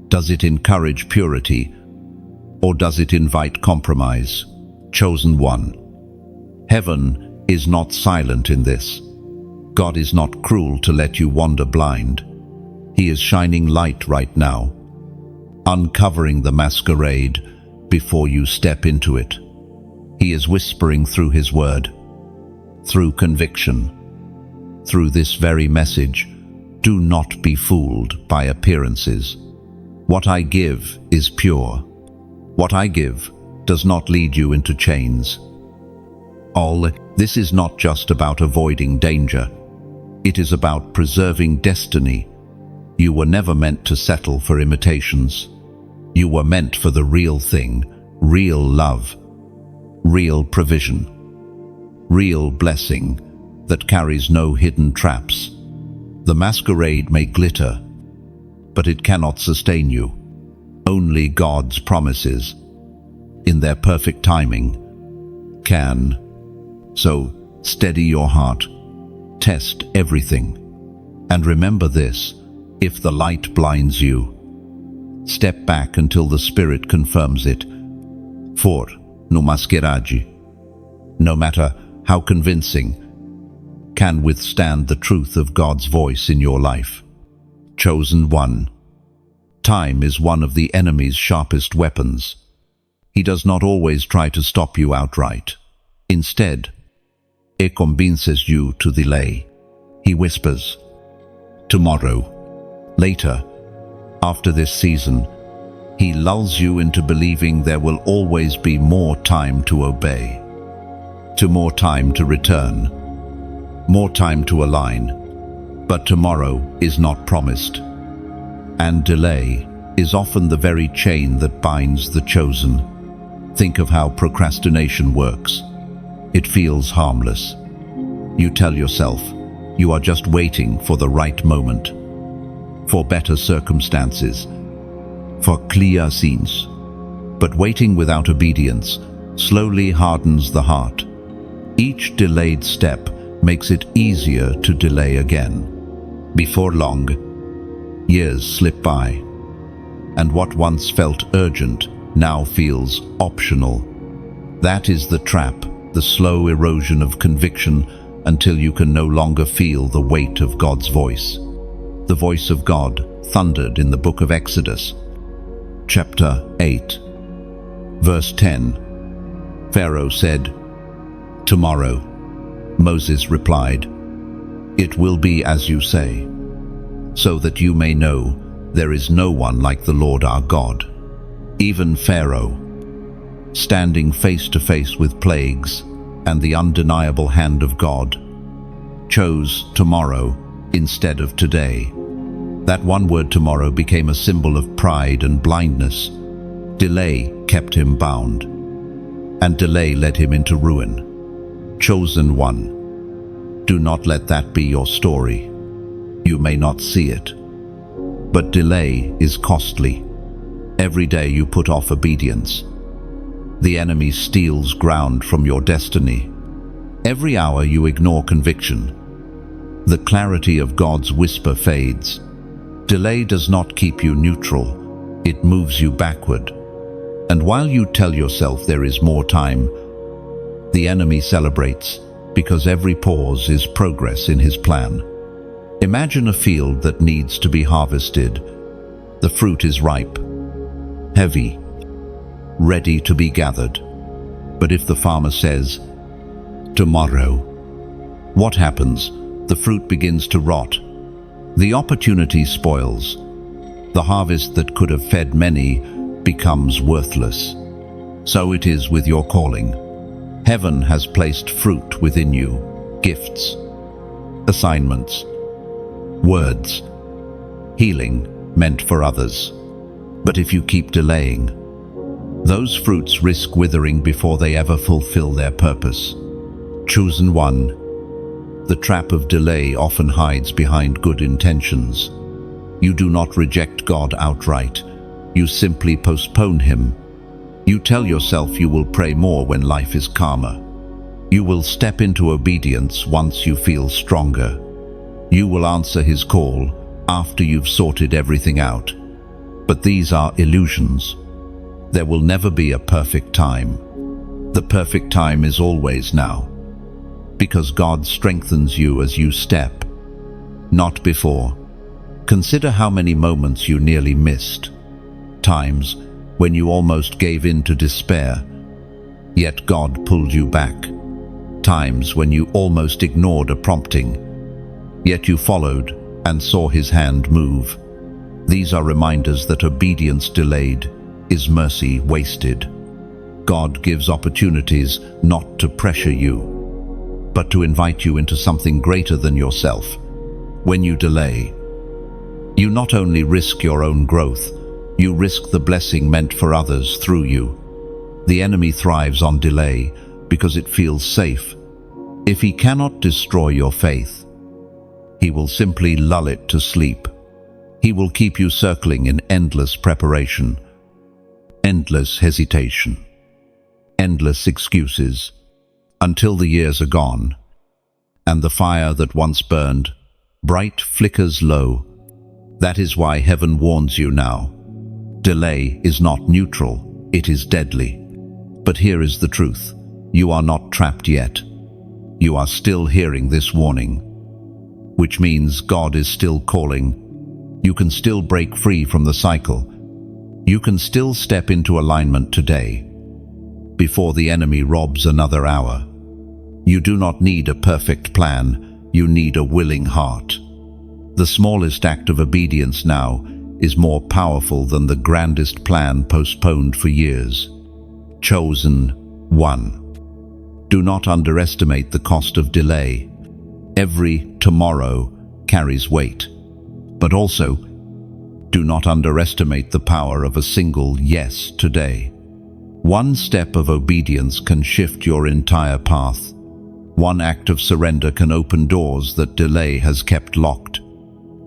Does it encourage purity? Or does it invite compromise? Chosen one. Heaven is not silent in this. God is not cruel to let you wander blind. He is shining light right now, uncovering the masquerade before you step into it. He is whispering through His word, through conviction, through this very message. Do not be fooled by appearances. What I give is pure. What I give does not lead you into chains. All this is not just about avoiding danger. It is about preserving destiny. You were never meant to settle for imitations. You were meant for the real thing, real love, real provision, real blessing that carries no hidden traps. The masquerade may glitter, but it cannot sustain you. Only God's promises, in their perfect timing, can. So steady your heart, test everything, and remember this: if the light blinds you, step back until the Spirit confirms it. For no masquerade, no matter how convincing, can withstand the truth of God's voice in your life. Chosen one. Time is one of the enemy's sharpest weapons. He does not always try to stop you outright. Instead, he convinces you to delay. He whispers, tomorrow, later, after this season. He lulls you into believing there will always be more time to obey, to more time to return, more time to align. But tomorrow is not promised, and delay is often the very chain that binds the chosen. Think of how procrastination works. It feels harmless. You tell yourself you are just waiting for the right moment, for better circumstances, for clear scenes. But waiting without obedience slowly hardens the heart. Each delayed step makes it easier to delay again. Before long, years slip by, and what once felt urgent now feels optional. That is the trap, the slow erosion of conviction until you can no longer feel the weight of God's voice. The voice of God thundered in the book of Exodus, chapter 8, verse 10. Pharaoh said, "Tomorrow." Moses replied, "It will be as you say, so that you may know there is no one like the Lord our God." Even Pharaoh, standing face to face with plagues and the undeniable hand of God, chose tomorrow instead of today. That one word tomorrow became a symbol of pride and blindness. Delay kept him bound, and delay led him into ruin. Chosen one, do not let that be your story. You may not see it, but delay is costly. Every day you put off obedience, The enemy steals ground from your destiny. Every hour you ignore conviction. The clarity of God's whisper fades. Delay does not keep you neutral, it moves you backward. And while you tell yourself there is more time, the enemy celebrates, because every pause is progress in his plan. Imagine a field that needs to be harvested. The fruit is ripe, heavy, ready to be gathered. But if the farmer says, "Tomorrow," what happens? The fruit begins to rot. The opportunity spoils. The harvest that could have fed many becomes worthless. So it is with your calling. Heaven has placed fruit within you, gifts, assignments, words, healing meant for others. But if you keep delaying, those fruits risk withering before they ever fulfill their purpose. Chosen one. The trap of delay often hides behind good intentions. You do not reject God outright. You simply postpone him. You tell yourself you will pray more when life is calmer. You will step into obedience once you feel stronger. You will answer his call after you've sorted everything out. But these are illusions. There will never be a perfect time. The perfect time is always now, because God strengthens you as you step, not before. Consider how many moments you nearly missed. Times when you almost gave in to despair, yet God pulled you back. Times when you almost ignored a prompting, yet you followed and saw his hand move. These are reminders that obedience delayed is mercy wasted. God gives opportunities not to pressure you, but to invite you into something greater than yourself. When you delay, you not only risk your own growth, you risk the blessing meant for others through you. The enemy thrives on delay because it feels safe. If he cannot destroy your faith, he will simply lull it to sleep. He will keep you circling in endless preparation, endless hesitation, endless excuses, until the years are gone, and the fire that once burned bright flickers low. That is why heaven warns you now. Delay is not neutral, it is deadly. But here is the truth. You are not trapped yet. You are still hearing this warning, which means God is still calling. You can still break free from the cycle. You can still step into alignment today, before the enemy robs another hour. You do not need a perfect plan, you need a willing heart. The smallest act of obedience now is more powerful than the grandest plan postponed for years. Chosen one. Do not underestimate the cost of delay. Every tomorrow carries weight. But also, do not underestimate the power of a single yes today. One step of obedience can shift your entire path. One act of surrender can open doors that delay has kept locked.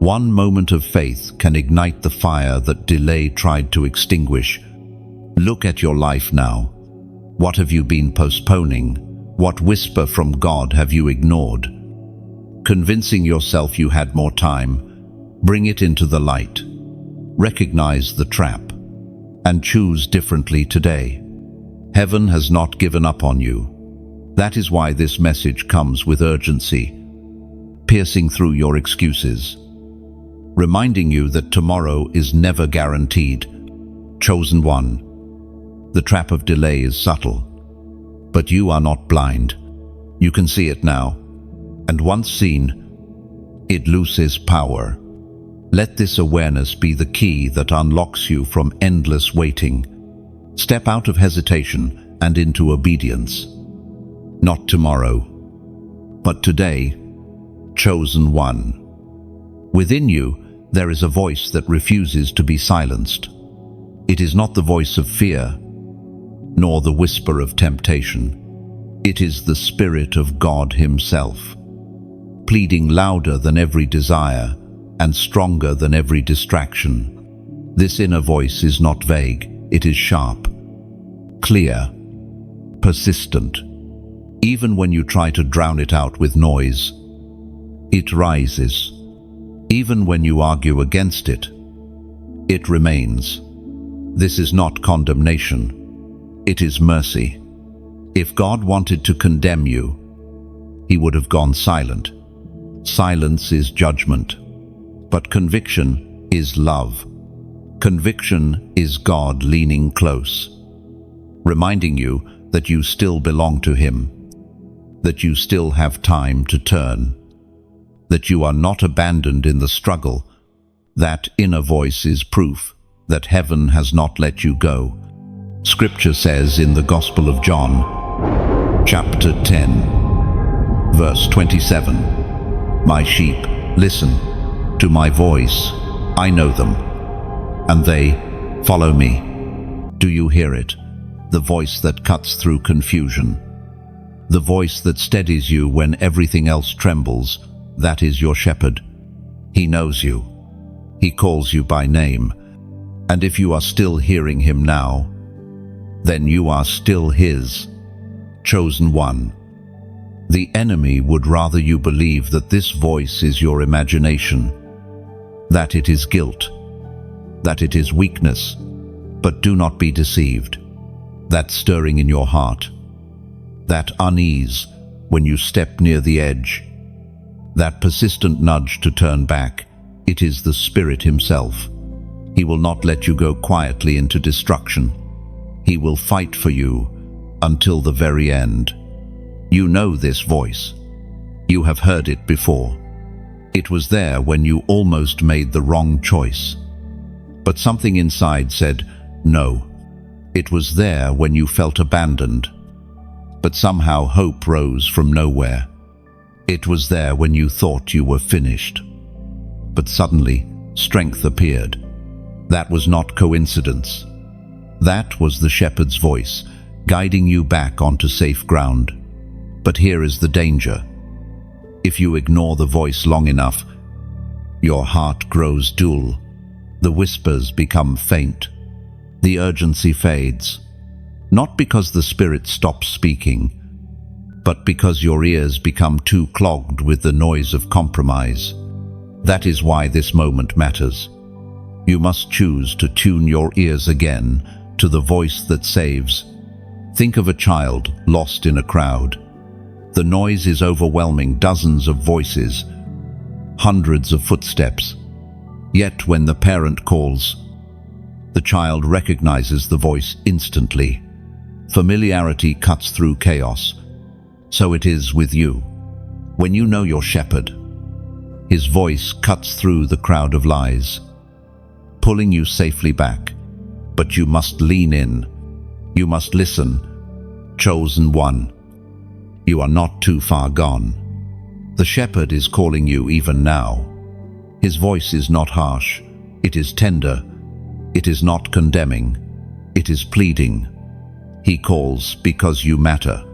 One moment of faith can ignite the fire that delay tried to extinguish. Look at your life now. What have you been postponing? What whisper from God have you ignored? Convincing yourself you had more time, bring it into the light. Recognize the trap and choose differently today. Heaven has not given up on you. That is why this message comes with urgency, piercing through your excuses, reminding you that tomorrow is never guaranteed. Chosen one. The trap of delay is subtle, but you are not blind. You can see it now, and once seen, it loses power. Let this awareness be the key that unlocks you from endless waiting. Step out of hesitation and into obedience. Not tomorrow, but today. Chosen one. Within you, there is a voice that refuses to be silenced. It is not the voice of fear, nor the whisper of temptation. It is the Spirit of God Himself, pleading louder than every desire and stronger than every distraction. This inner voice is not vague, it is sharp, clear, persistent. Even when you try to drown it out with noise, it rises. Even when you argue against it, it remains. This is not condemnation. It is mercy. If God wanted to condemn you, He would have gone silent. Silence is judgment, but conviction is love. Conviction is God leaning close, reminding you that you still belong to Him, that you still have time to turn, that you are not abandoned in the struggle. That inner voice is proof that heaven has not let you go. Scripture says in the Gospel of John, chapter 10, verse 27, "My sheep listen to my voice. I know them, and they follow me." Do you hear it? The voice that cuts through confusion. The voice that steadies you when everything else trembles. That is your shepherd. He knows you. He calls you by name. And if you are still hearing Him now, then you are still His chosen one. The enemy would rather you believe that this voice is your imagination, that it is guilt, that it is weakness. But do not be deceived. That stirring in your heart, that unease when you step near the edge, that persistent nudge to turn back, it is the Spirit Himself. He will not let you go quietly into destruction. He will fight for you until the very end. You know this voice. You have heard it before. It was there when you almost made the wrong choice. But something inside said, no. It was there when you felt abandoned. But somehow hope rose from nowhere. It was there when you thought you were finished. But suddenly, strength appeared. That was not coincidence. That was the shepherd's voice, guiding you back onto safe ground. But here is the danger. If you ignore the voice long enough, your heart grows dull. The whispers become faint. The urgency fades. Not because the Spirit stops speaking, but because your ears become too clogged with the noise of compromise. That is why this moment matters. You must choose to tune your ears again to the voice that saves. Think of a child lost in a crowd. The noise is overwhelming, dozens of voices, hundreds of footsteps. Yet when the parent calls, the child recognizes the voice instantly. Familiarity cuts through chaos. So it is with you. When you know your shepherd, His voice cuts through the crowd of lies, pulling you safely back. But you must lean in. You must listen. Chosen one. You are not too far gone. The shepherd is calling you even now. His voice is not harsh. It is tender. It is not condemning. It is pleading. He calls because you matter.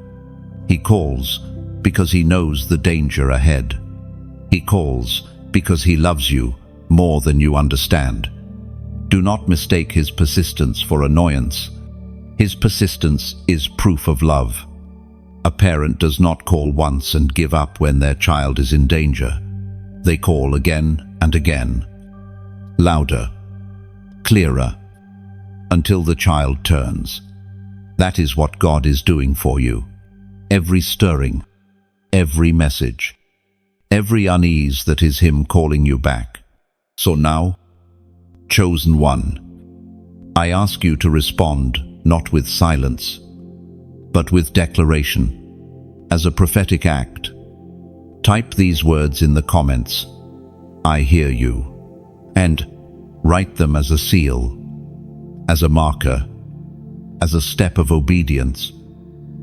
He calls because He knows the danger ahead. He calls because He loves you more than you understand. Do not mistake His persistence for annoyance. His persistence is proof of love. A parent does not call once and give up when their child is in danger. They call again and again, louder, clearer, until the child turns. That is what God is doing for you. Every stirring, every message, every unease, that is Him calling you back. So now, chosen one, I ask you to respond not with silence, but with declaration. As a prophetic act, type these words in the comments: I hear you, and write them as a seal, as a marker, as a step of obedience.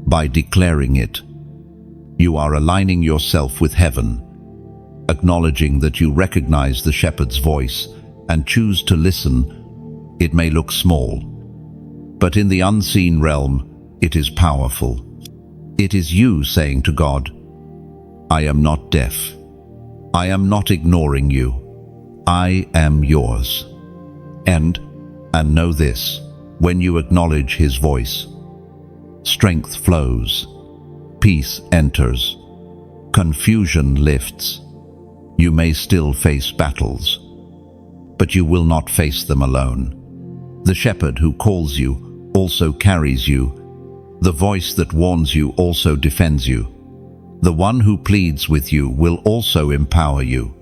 By declaring it, you are aligning yourself with heaven, acknowledging that you recognize the shepherd's voice and choose to listen. It may look small, but in the unseen realm, it is powerful. It is you saying to God, I am not deaf. I am not ignoring you. I am yours. And know this, when you acknowledge His voice, strength flows, peace enters, confusion lifts. You may still face battles, but you will not face them alone. The shepherd who calls you also carries you. The voice that warns you also defends you. The one who pleads with you will also empower you.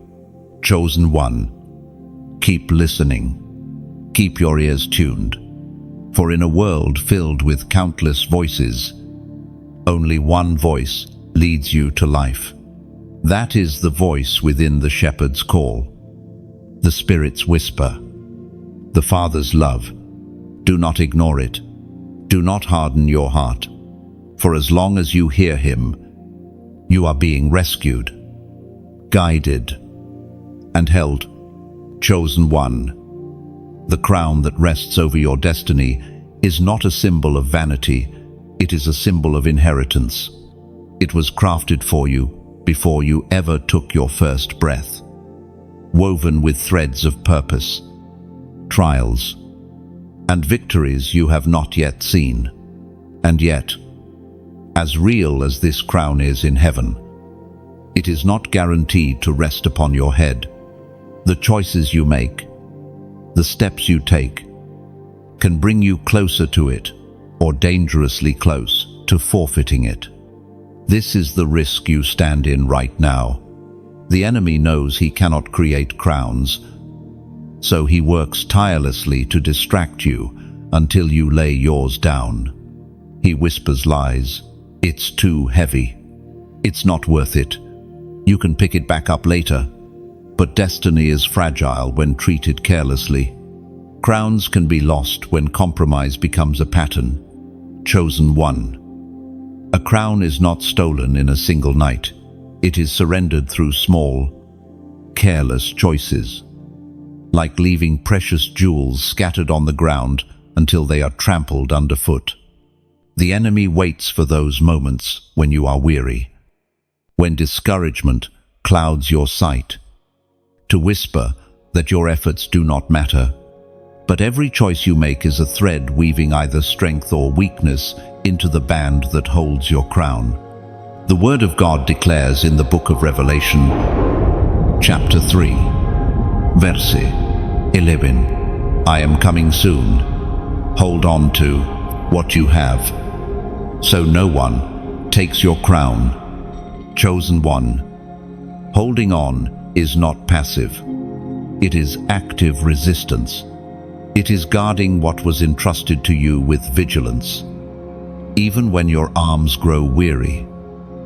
Chosen one, keep listening. Keep your ears tuned. For in a world filled with countless voices, only one voice leads you to life. That is the voice within the shepherd's call, the Spirit's whisper, the Father's love. Do not ignore it. Do not harden your heart. For as long as you hear him, you are being rescued, guided, and held. Chosen one, the crown that rests over your destiny is not a symbol of vanity, it is a symbol of inheritance. It was crafted for you before you ever took your first breath, woven with threads of purpose, trials, and victories you have not yet seen. And yet, as real as this crown is in heaven, it is not guaranteed to rest upon your head. The choices you make, the steps you take, can bring you closer to it or dangerously close to forfeiting it. This is the risk you stand in right now. The enemy knows he cannot create crowns, so he works tirelessly to distract you until you lay yours down. He whispers lies. It's too heavy. It's not worth it. You can pick it back up later. But destiny is fragile when treated carelessly. Crowns can be lost when compromise becomes a pattern. Chosen one. A crown is not stolen in a single night. It is surrendered through small, careless choices, like leaving precious jewels scattered on the ground until they are trampled underfoot. The enemy waits for those moments when you are weary, when discouragement clouds your sight, to whisper that your efforts do not matter. But every choice you make is a thread weaving either strength or weakness into the band that holds your crown. The Word of God declares in the book of Revelation, chapter 3, verse 11, I am coming soon. Hold on to what you have, so no one takes your crown. Chosen one. Holding on is not passive. It is active resistance. It is guarding what was entrusted to you with vigilance. Even when your arms grow weary,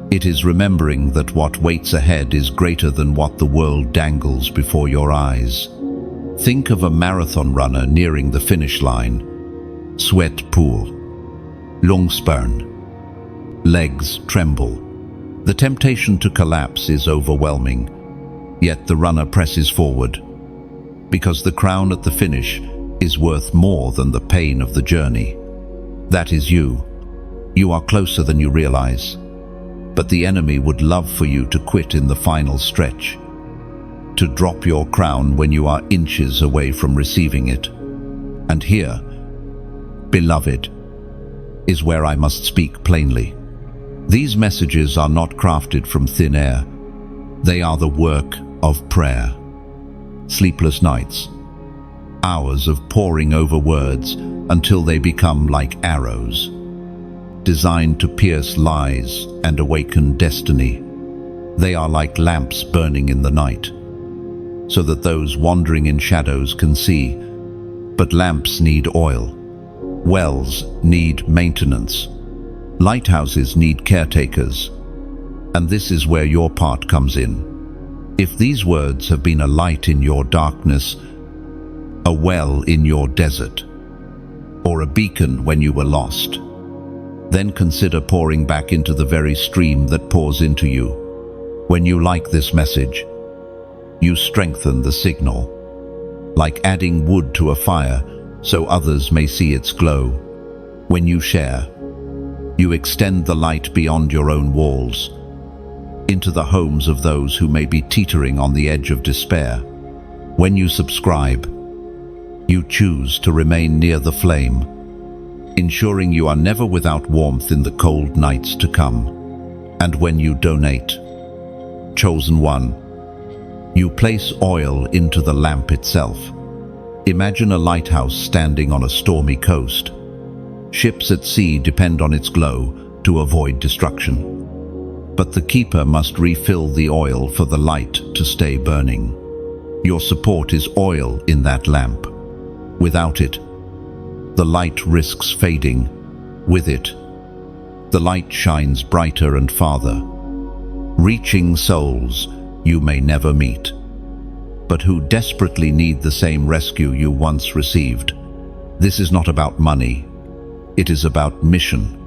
it is remembering that what waits ahead is greater than what the world dangles before your eyes. Think of a marathon runner nearing the finish line. Sweat pool, lungspurn, legs tremble. The temptation to collapse is overwhelming, yet the runner presses forward, because the crown at the finish is worth more than the pain of the journey. That is you. You are closer than you realize, but the enemy would love for you to quit in the final stretch, to drop your crown when you are inches away from receiving it. And here, beloved, is where I must speak plainly. These messages are not crafted from thin air. They are the work of prayer. Sleepless nights, hours of poring over words until they become like arrows, designed to pierce lies and awaken destiny. They are like lamps burning in the night, so that those wandering in shadows can see. But lamps need oil. Wells need maintenance. Lighthouses need caretakers. And this is where your part comes in. If these words have been a light in your darkness, a well in your desert, or a beacon when you were lost, then consider pouring back into the very stream that pours into you. When you like this message, you strengthen the signal, like adding wood to a fire so others may see its glow. When you share, you extend the light beyond your own walls, into the homes of those who may be teetering on the edge of despair. When you subscribe, you choose to remain near the flame, ensuring you are never without warmth in the cold nights to come. And when you donate, chosen one, you place oil into the lamp itself. Imagine a lighthouse standing on a stormy coast. Ships at sea depend on its glow to avoid destruction. But the keeper must refill the oil for the light to stay burning. Your support is oil in that lamp. Without it, the light risks fading. With it, the light shines brighter and farther, reaching souls you may never meet, but who desperately need the same rescue you once received. This is not about money. It is about mission.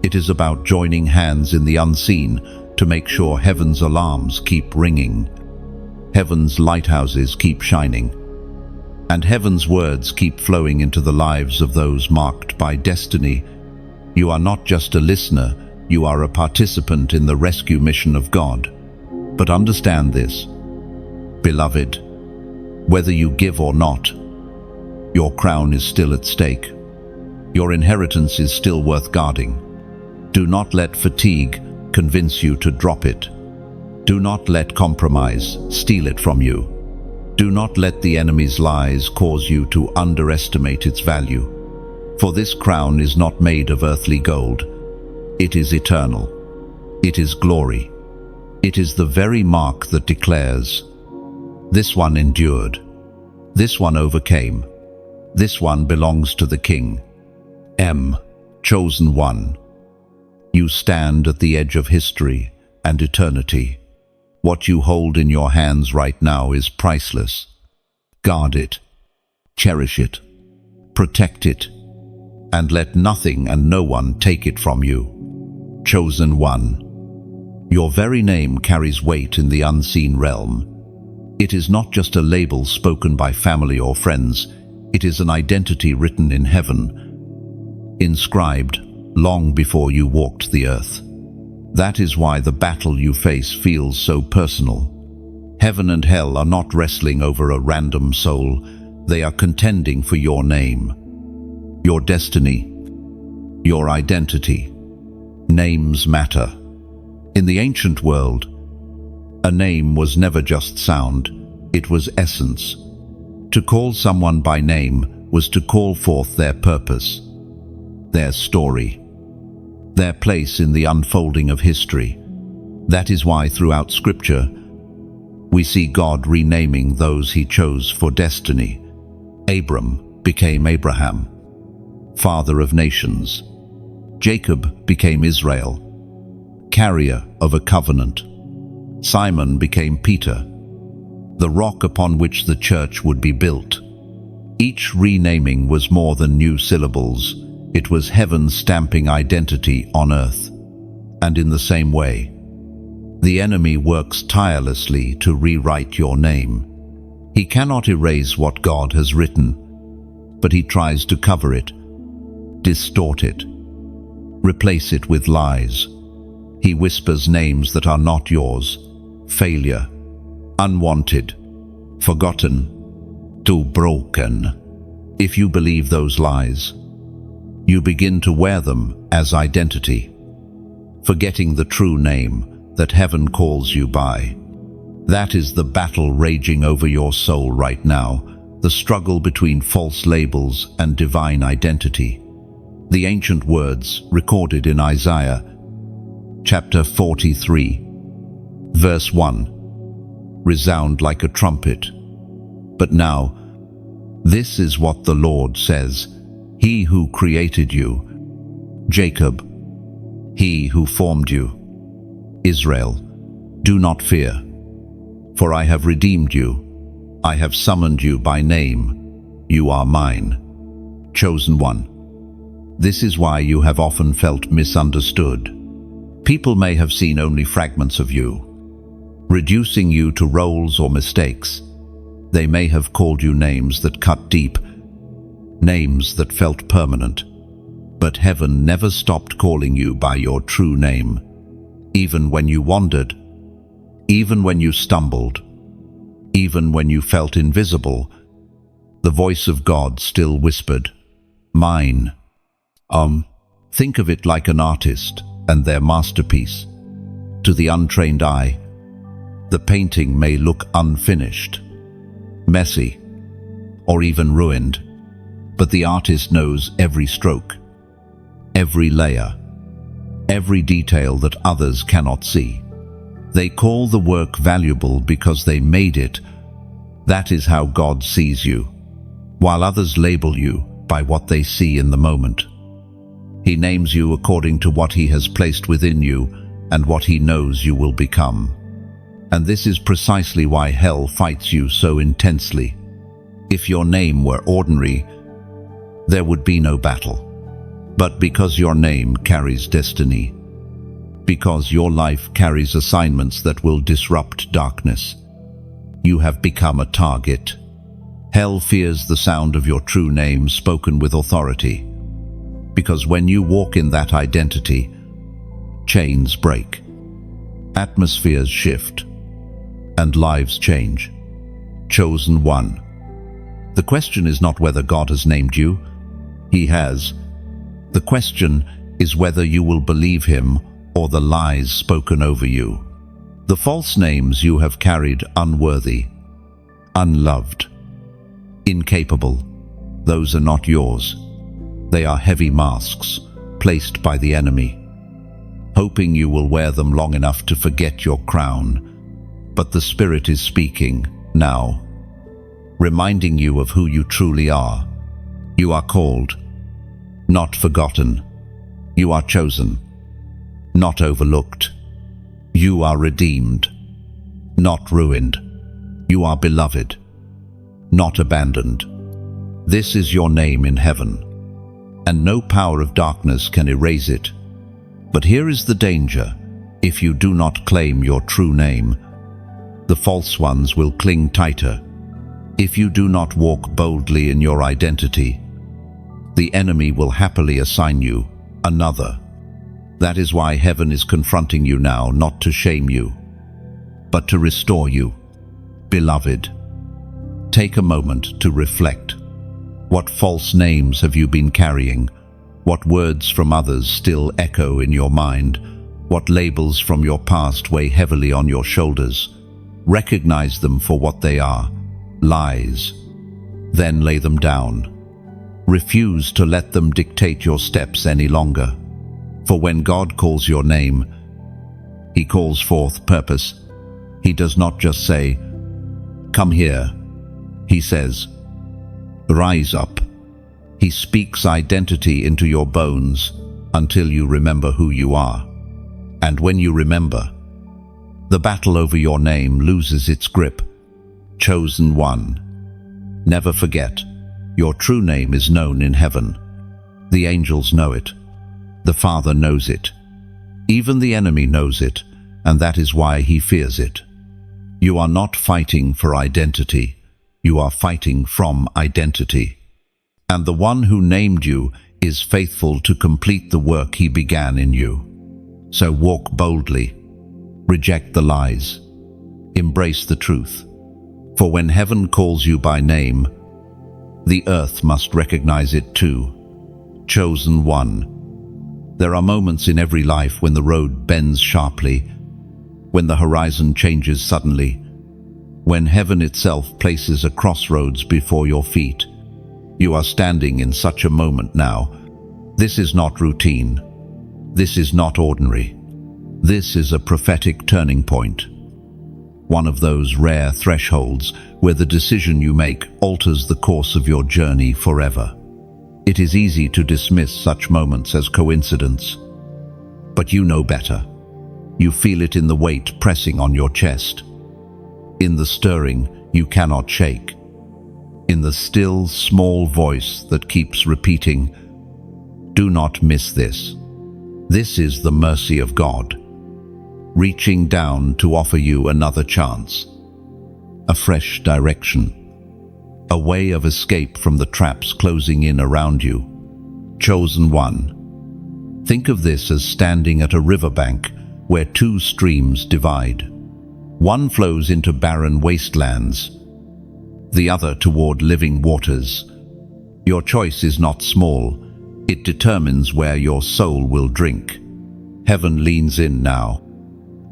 It is about joining hands in the unseen to make sure heaven's alarms keep ringing, heaven's lighthouses keep shining, and heaven's words keep flowing into the lives of those marked by destiny. You are not just a listener, you are a participant in the rescue mission of God. But understand this, beloved, whether you give or not, your crown is still at stake. Your inheritance is still worth guarding. Do not let fatigue convince you to drop it. Do not let compromise steal it from you. Do not let the enemy's lies cause you to underestimate its value. For this crown is not made of earthly gold. It is eternal. It is glory. It is the very mark that declares, "This one endured. This one overcame. This one belongs to the King." Chosen one. You stand at the edge of history and eternity. What you hold in your hands right now is priceless. Guard it, cherish it, protect it, and let nothing and no one take it from you. Chosen one. Your very name carries weight in the unseen realm. It is not just a label spoken by family or friends. It is an identity written in heaven, inscribed long before you walked the earth. That is why the battle you face feels so personal. Heaven and hell are not wrestling over a random soul. They are contending for your name, your destiny, your identity. Names matter. In the ancient world, a name was never just sound, it was essence. To call someone by name was to call forth their purpose, their story, their place in the unfolding of history. That is why throughout Scripture, we see God renaming those he chose for destiny. Abram became Abraham, father of nations. Jacob became Israel, carrier of a covenant. Simon became Peter, the rock upon which the church would be built. Each renaming was more than new syllables. It was heaven stamping identity on earth. And in the same way, the enemy works tirelessly to rewrite your name. He cannot erase what God has written, but he tries to cover it, distort it, replace it with lies. He whispers names that are not yours: failure, unwanted, forgotten, too broken. If you believe those lies, you begin to wear them as identity, forgetting the true name that heaven calls you by. That is the battle raging over your soul right now, the struggle between false labels and divine identity. The ancient words recorded in Isaiah chapter 43, verse 1, resound like a trumpet. But now, this is what the Lord says: He who created you, Jacob, he who formed you, Israel, do not fear, for I have redeemed you. I have summoned you by name. You are mine. Chosen one. This is why you have often felt misunderstood. People may have seen only fragments of you, reducing you to roles or mistakes. They may have called you names that cut deep, names that felt permanent. But heaven never stopped calling you by your true name. Even when you wandered, even when you stumbled, even when you felt invisible, the voice of God still whispered, "Mine, Think of it like an artist and their masterpiece. To the untrained eye, the painting may look unfinished, messy, or even ruined, but the artist knows every stroke, every layer, every detail that others cannot see. They call the work valuable because they made it. That is how God sees you, while others label you by what they see in the moment. He names you according to what He has placed within you and what He knows you will become. And this is precisely why hell fights you so intensely. If your name were ordinary, there would be no battle. But because your name carries destiny, because your life carries assignments that will disrupt darkness, you have become a target. Hell fears the sound of your true name spoken with authority, because when you walk in that identity, chains break, atmospheres shift, and lives change. Chosen one. The question is not whether God has named you. He has. The question is whether you will believe Him or the lies spoken over you. The false names you have carried: unworthy, unloved, incapable. Those are not yours. They are heavy masks placed by the enemy, hoping you will wear them long enough to forget your crown. But the Spirit is speaking now, reminding you of who you truly are. You are called, not forgotten. You are chosen, not overlooked. You are redeemed, not ruined. You are beloved, not abandoned. This is your name in heaven, and no power of darkness can erase it. But here is the danger. If you do not claim your true name, the false ones will cling tighter. If you do not walk boldly in your identity, the enemy will happily assign you another. That is why heaven is confronting you now, not to shame you, but to restore you. Beloved, take a moment to reflect. What false names have you been carrying? What words from others still echo in your mind? What labels from your past weigh heavily on your shoulders? Recognize them for what they are: lies. Then lay them down. Refuse to let them dictate your steps any longer. For when God calls your name, He calls forth purpose. He does not just say, "Come here." He says, "Rise up." He speaks identity into your bones until you remember who you are. And when you remember, the battle over your name loses its grip. Chosen one. Never forget, your true name is known in heaven. The angels know it. The Father knows it. Even the enemy knows it, and that is why he fears it. You are not fighting for identity. You are fighting from identity. And the one who named you is faithful to complete the work He began in you. So walk boldly. Reject the lies. Embrace the truth. For when heaven calls you by name, the earth must recognize it too. Chosen one. There are moments in every life when the road bends sharply, when the horizon changes suddenly, when heaven itself places a crossroads before your feet. You are standing in such a moment now. This is not routine. This is not ordinary. This is a prophetic turning point. One of those rare thresholds where the decision you make alters the course of your journey forever. It is easy to dismiss such moments as coincidence, but you know better. You feel it in the weight pressing on your chest, in the stirring you cannot shake, in the still, small voice that keeps repeating, "Do not miss this." This is the mercy of God, reaching down to offer you another chance, a fresh direction, a way of escape from the traps closing in around you. Chosen one. Think of this as standing at a riverbank where two streams divide. One flows into barren wastelands, the other toward living waters. Your choice is not small. It determines where your soul will drink. Heaven leans in now,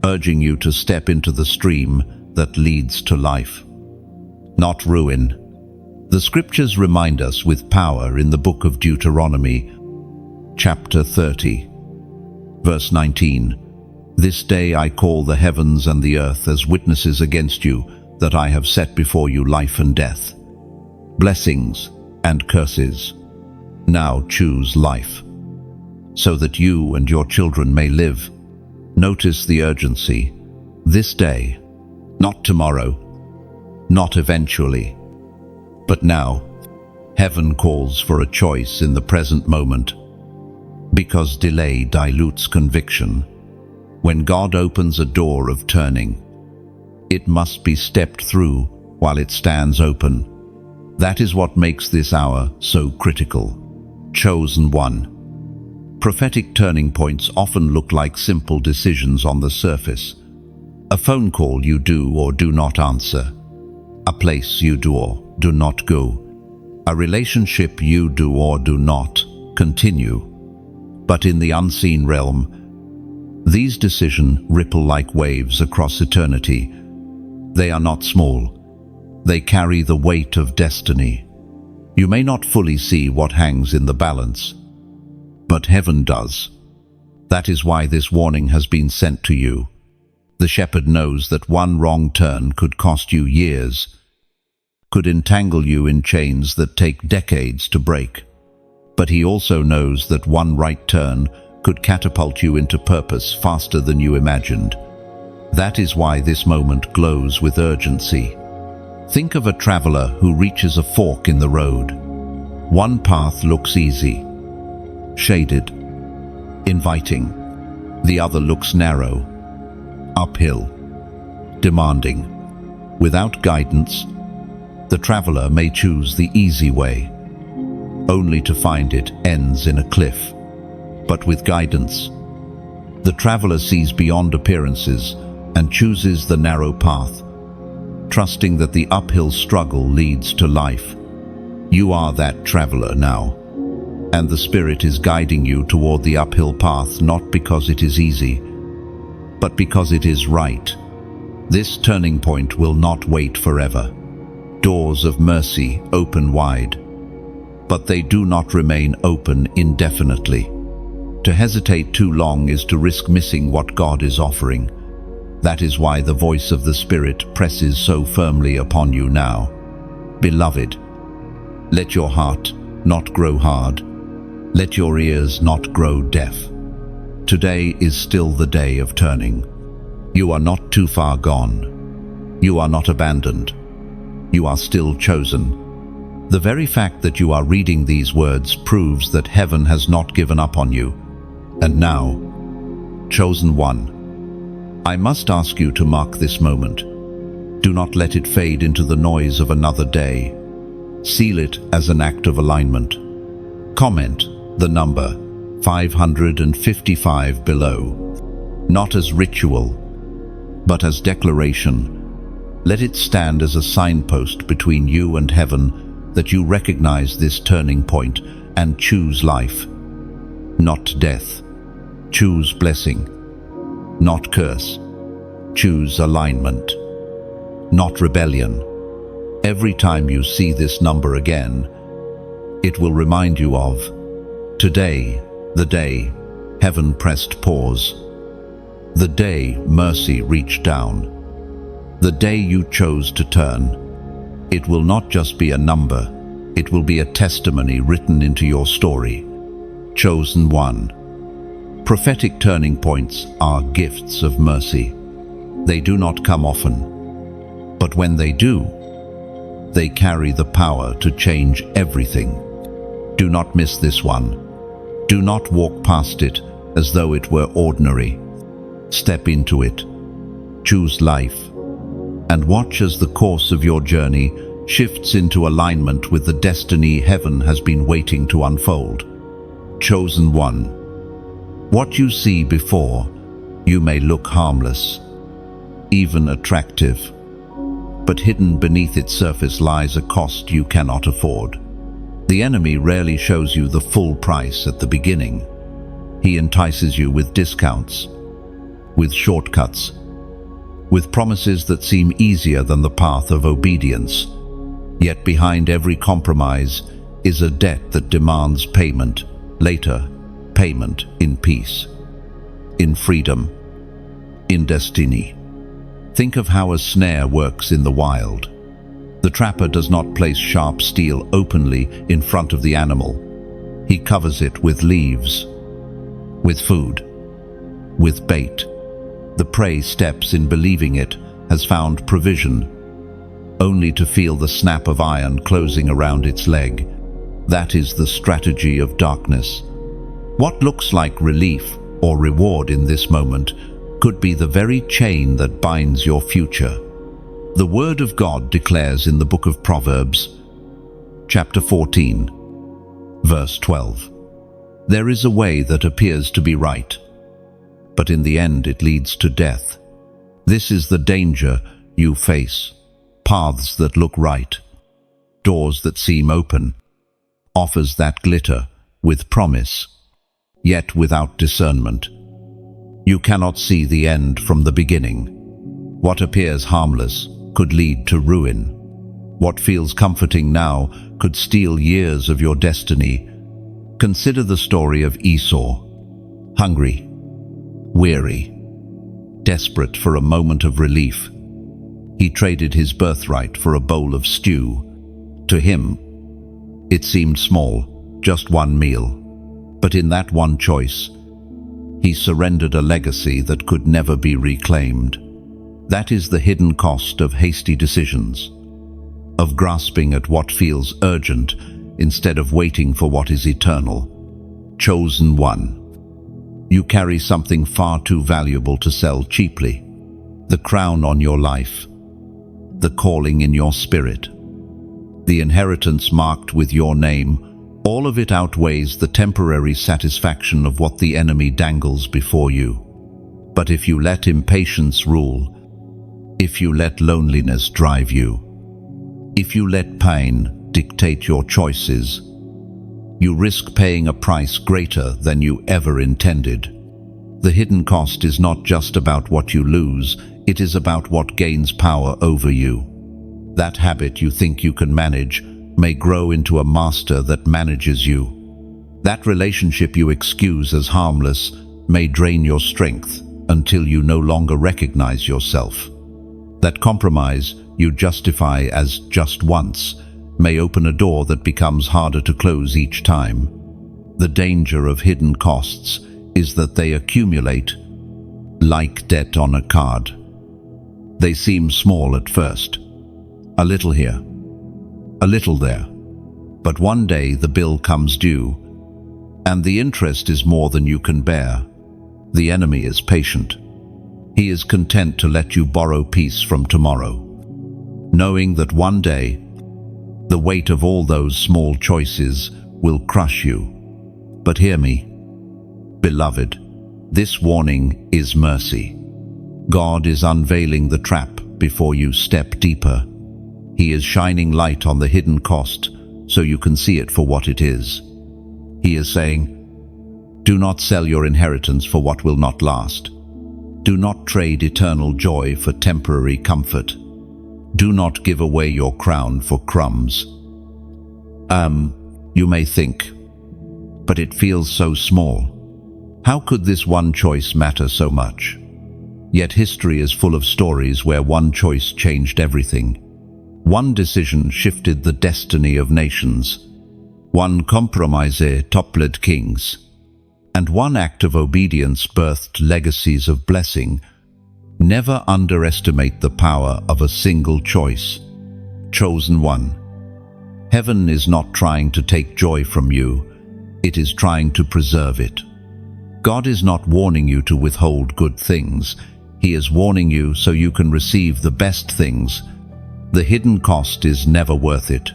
urging you to step into the stream that leads to life, not ruin. The scriptures remind us with power in the book of Deuteronomy, chapter 30, verse 19, "This day I call the heavens and the earth as witnesses against you, that I have set before you life and death, blessings and curses. Now choose life, so that you and your children may live." Notice the urgency. This day, not tomorrow, not eventually, but now. Heaven calls for a choice in the present moment, because delay dilutes conviction. When God opens a door of turning, it must be stepped through while it stands open. That is what makes this hour so critical. Chosen one. Prophetic turning points often look like simple decisions on the surface. A phone call you do or do not answer. A place you do or do not go. A relationship you do or do not continue. But in the unseen realm, these decisions ripple like waves across eternity. They are not small. They carry the weight of destiny. You may not fully see what hangs in the balance, but heaven does. That is why this warning has been sent to you. The shepherd knows that one wrong turn could cost you years, could entangle you in chains that take decades to break. But he also knows that one right turn could catapult you into purpose faster than you imagined. That is why this moment glows with urgency. Think of a traveler who reaches a fork in the road. One path looks easy, shaded, inviting. The other looks narrow, uphill, demanding. Without guidance, the traveler may choose the easy way, only to find it ends in a cliff. But with guidance, the traveler sees beyond appearances and chooses the narrow path, trusting that the uphill struggle leads to life. You are that traveler now, and the Spirit is guiding you toward the uphill path not because it is easy, but because it is right. This turning point will not wait forever. Doors of mercy open wide, but they do not remain open indefinitely. To hesitate too long is to risk missing what God is offering. That is why the voice of the Spirit presses so firmly upon you now. Beloved, let your heart not grow hard. Let your ears not grow deaf. Today is still the day of turning. You are not too far gone. You are not abandoned. You are still chosen. The very fact that you are reading these words proves that heaven has not given up on you. And now, chosen one, I must ask you to mark this moment. Do not let it fade into the noise of another day. Seal it as an act of alignment. Comment the number 555 below, not as ritual, but as declaration. Let it stand as a signpost between you and heaven that you recognize this turning point and choose life, not death. Choose blessing, not curse. Choose alignment, not rebellion. Every time you see this number again, it will remind you of today, the day heaven pressed pause, the day mercy reached down, the day you chose to turn. It will not just be a number, it will be a testimony written into your story. Chosen one. Prophetic turning points are gifts of mercy. They do not come often, but when they do, they carry the power to change everything. Do not miss this one. Do not walk past it as though it were ordinary. Step into it. Choose life. And watch as the course of your journey shifts into alignment with the destiny heaven has been waiting to unfold. Chosen one. What you see before you may look harmless, even attractive, but hidden beneath its surface lies a cost you cannot afford. The enemy rarely shows you the full price at the beginning. He entices you with discounts, with shortcuts, with promises that seem easier than the path of obedience. Yet behind every compromise is a debt that demands payment, later payment in peace, in freedom, in destiny. Think of how a snare works in the wild. The trapper does not place sharp steel openly in front of the animal. He covers it with leaves, with food, with bait. The prey steps in believing it has found provision, only to feel the snap of iron closing around its leg. That is the strategy of darkness. What looks like relief or reward in this moment could be the very chain that binds your future. The Word of God declares in the book of Proverbs, chapter 14, verse 12, "There is a way that appears to be right, but in the end it leads to death. This is the danger you face. Paths that look right, doors that seem open, offers that glitter with promise, yet without discernment. You cannot see the end from the beginning. What appears harmless could lead to ruin. What feels comforting now could steal years of your destiny. Consider the story of Esau. Hungry, weary, desperate for a moment of relief, he traded his birthright for a bowl of stew. To him, it seemed small, just one meal. But in that one choice, he surrendered a legacy that could never be reclaimed. That is the hidden cost of hasty decisions, of grasping at what feels urgent instead of waiting for what is eternal. Chosen one. You carry something far too valuable to sell cheaply. The crown on your life, the calling in your spirit, the inheritance marked with your name, all of it outweighs the temporary satisfaction of what the enemy dangles before you. But if you let impatience rule, if you let loneliness drive you, if you let pain dictate your choices, you risk paying a price greater than you ever intended. The hidden cost is not just about what you lose, it is about what gains power over you. That habit you think you can manage may grow into a master that manages you. That relationship you excuse as harmless may drain your strength until you no longer recognize yourself. That compromise you justify as just once may open a door that becomes harder to close each time. The danger of hidden costs is that they accumulate like debt on a card. They seem small at first, a little here, a little there, but one day the bill comes due, and the interest is more than you can bear. The enemy is patient. He is content to let you borrow peace from tomorrow, knowing that one day the weight of all those small choices will crush you. But hear me, beloved, this warning is mercy. God is unveiling the trap before you step deeper. He is shining light on the hidden cost so you can see it for what it is. He is saying, do not sell your inheritance for what will not last. Do not trade eternal joy for temporary comfort. Do not give away your crown for crumbs. You may think, but it feels so small. How could this one choice matter so much? Yet history is full of stories where one choice changed everything. One decision shifted the destiny of nations. One compromise toppled kings. And one act of obedience birthed legacies of blessing. Never underestimate the power of a single choice. Chosen one. Heaven is not trying to take joy from you. It is trying to preserve it. God is not warning you to withhold good things. He is warning you so you can receive the best things. The hidden cost is never worth it.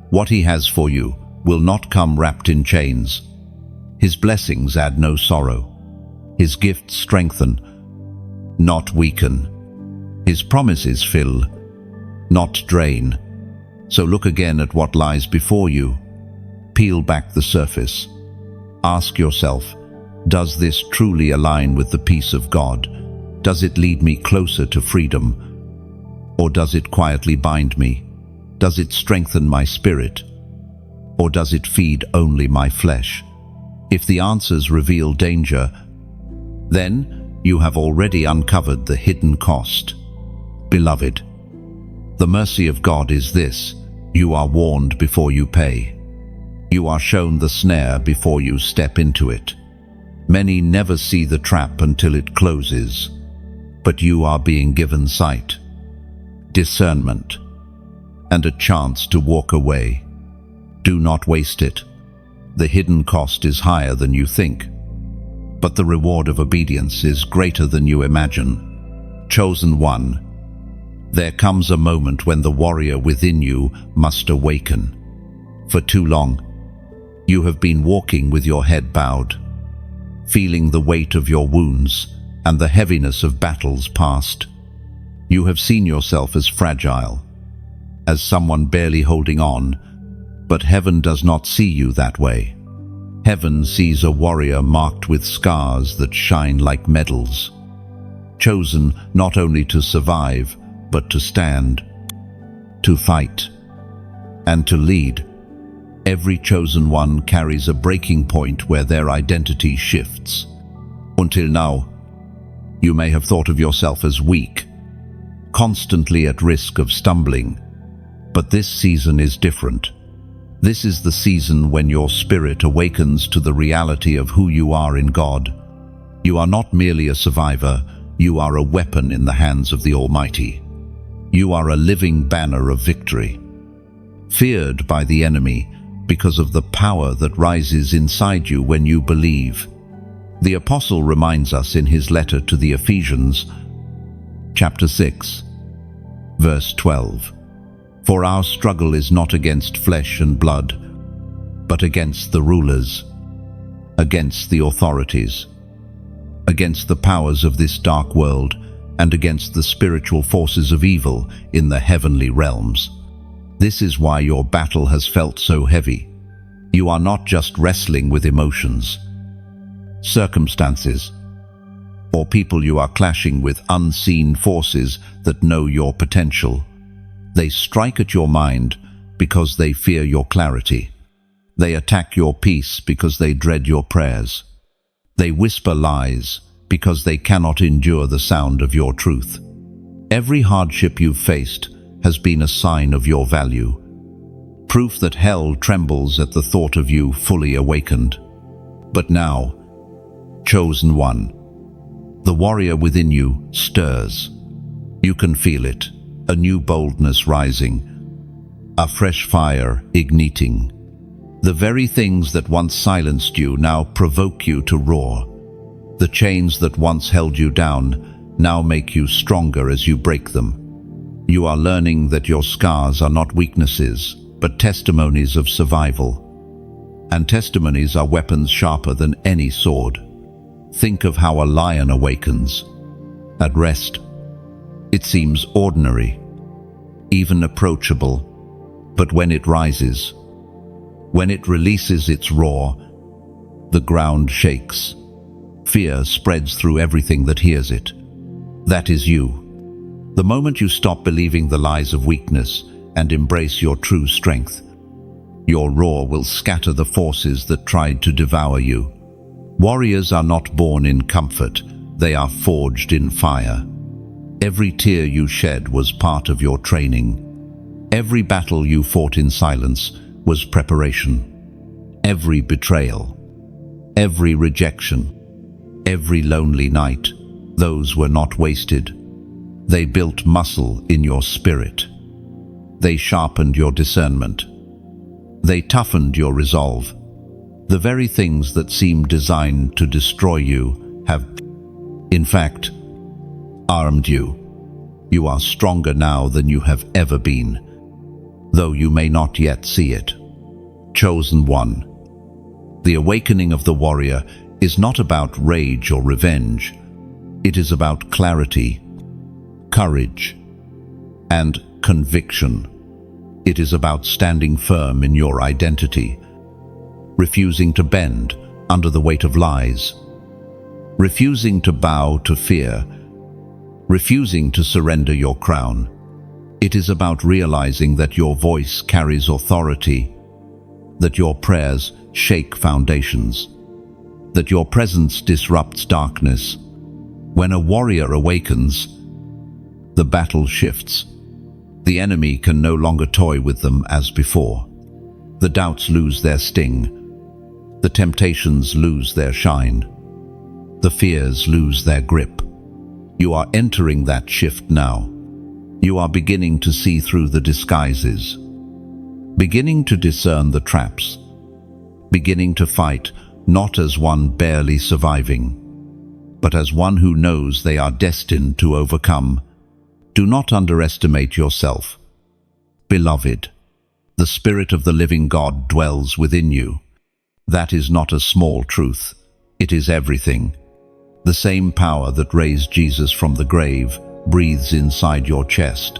What He has for you will not come wrapped in chains. His blessings add no sorrow. His gifts strengthen, not weaken. His promises fill, not drain. So look again at what lies before you. Peel back the surface. Ask yourself, does this truly align with the peace of God? Does it lead me closer to freedom? Or does it quietly bind me? Does it strengthen my spirit? Or does it feed only my flesh? If the answers reveal danger, then you have already uncovered the hidden cost. Beloved, the mercy of God is this: you are warned before you pay. You are shown the snare before you step into it. Many never see the trap until it closes, but you are being given sight, discernment, and a chance to walk away. Do not waste it. The hidden cost is higher than you think, but the reward of obedience is greater than you imagine. Chosen one, there comes a moment when the warrior within you must awaken. For too long, you have been walking with your head bowed, feeling the weight of your wounds and the heaviness of battles past. You have seen yourself as fragile, as someone barely holding on, but heaven does not see you that way. Heaven sees a warrior marked with scars that shine like medals, chosen not only to survive, but to stand, to fight, and to lead. Every chosen one carries a breaking point where their identity shifts. Until now, you may have thought of yourself as weak, constantly at risk of stumbling, but this season is different. This is the season when your spirit awakens to the reality of who you are in God. You are not merely a survivor, you are a weapon in the hands of the Almighty. You are a living banner of victory, feared by the enemy because of the power that rises inside you when you believe. The Apostle reminds us in his letter to the Ephesians, chapter 6, verse 12. For our struggle is not against flesh and blood, but against the rulers, against the authorities, against the powers of this dark world, and against the spiritual forces of evil in the heavenly realms. This is why your battle has felt so heavy. You are not just wrestling with emotions, circumstances, or people. You are clashing with unseen forces that know your potential. They strike at your mind because they fear your clarity. They attack your peace because they dread your prayers. They whisper lies because they cannot endure the sound of your truth. Every hardship you've faced has been a sign of your value, proof that hell trembles at the thought of you fully awakened. But now, chosen one, the warrior within you stirs. You can feel it. A new boldness rising, a fresh fire igniting. The very things that once silenced you now provoke you to roar. The chains that once held you down now make you stronger as you break them. You are learning that your scars are not weaknesses, but testimonies of survival. And testimonies are weapons sharper than any sword. Think of how a lion awakens. At rest, it seems ordinary, even approachable, but when it rises, when it releases its roar, the ground shakes. Fear spreads through everything that hears it. That is you. The moment you stop believing the lies of weakness and embrace your true strength, your roar will scatter the forces that tried to devour you. Warriors are not born in comfort, they are forged in fire. Every tear you shed was part of your training. Every battle you fought in silence was preparation. Every betrayal, every rejection, every lonely night, those were not wasted. They built muscle in your spirit. They sharpened your discernment. They toughened your resolve. The very things that seemed designed to destroy you have, in fact, armed you. You are stronger now than you have ever been, though you may not yet see it. Chosen one. The awakening of the warrior is not about rage or revenge. It is about clarity, courage, and conviction. It is about standing firm in your identity, refusing to bend under the weight of lies, refusing to bow to fear, refusing to surrender your crown. It is about realizing that your voice carries authority, that your prayers shake foundations, that your presence disrupts darkness. When a warrior awakens, the battle shifts. The enemy can no longer toy with them as before. The doubts lose their sting. The temptations lose their shine. The fears lose their grip. You are entering that shift now. You are beginning to see through the disguises, beginning to discern the traps, beginning to fight not as one barely surviving, but as one who knows they are destined to overcome. Do not underestimate yourself. Beloved, the Spirit of the living God dwells within you. That is not a small truth. It is everything. The same power that raised Jesus from the grave breathes inside your chest.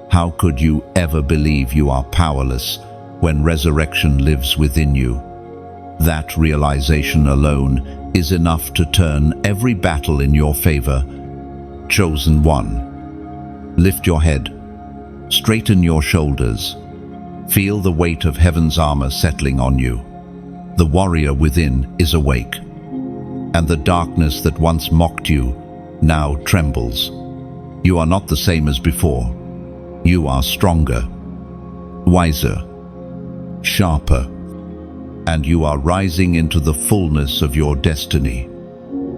How could you ever believe you are powerless when resurrection lives within you? That realization alone is enough to turn every battle in your favor. Chosen one. Lift your head. Straighten your shoulders. Feel the weight of heaven's armor settling on you. The warrior within is awake, and the darkness that once mocked you now trembles. You are not the same as before. You are stronger, wiser, sharper, and you are rising into the fullness of your destiny.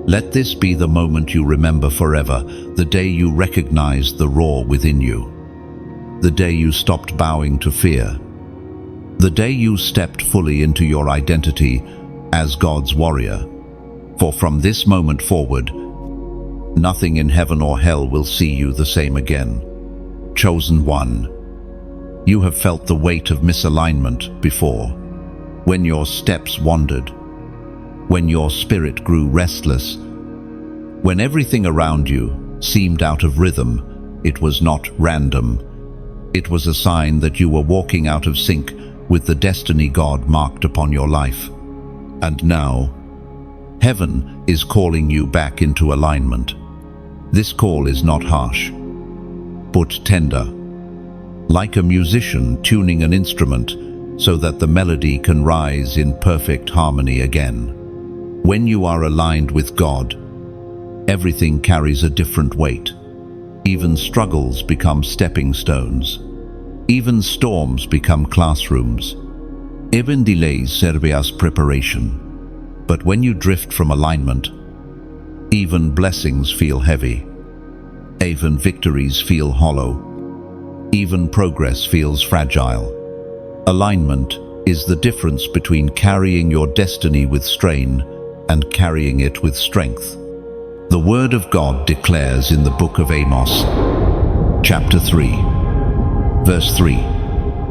Let this be the moment you remember forever, the day you recognized the roar within you, the day you stopped bowing to fear, the day you stepped fully into your identity as God's warrior. For from this moment forward, nothing in heaven or hell will see you the same again. Chosen one. You have felt the weight of misalignment before, when your steps wandered, when your spirit grew restless, when everything around you seemed out of rhythm. It was not random. It was a sign that you were walking out of sync with the destiny God marked upon your life. And now, heaven is calling you back into alignment. This call is not harsh, but tender, like a musician tuning an instrument so that the melody can rise in perfect harmony again. When you are aligned with God, everything carries a different weight. Even struggles become stepping stones. Even storms become classrooms. Even delays serve as preparation. But when you drift from alignment, even blessings feel heavy. Even victories feel hollow. Even progress feels fragile. Alignment is the difference between carrying your destiny with strain and carrying it with strength. The Word of God declares in the book of Amos, chapter 3, verse 3,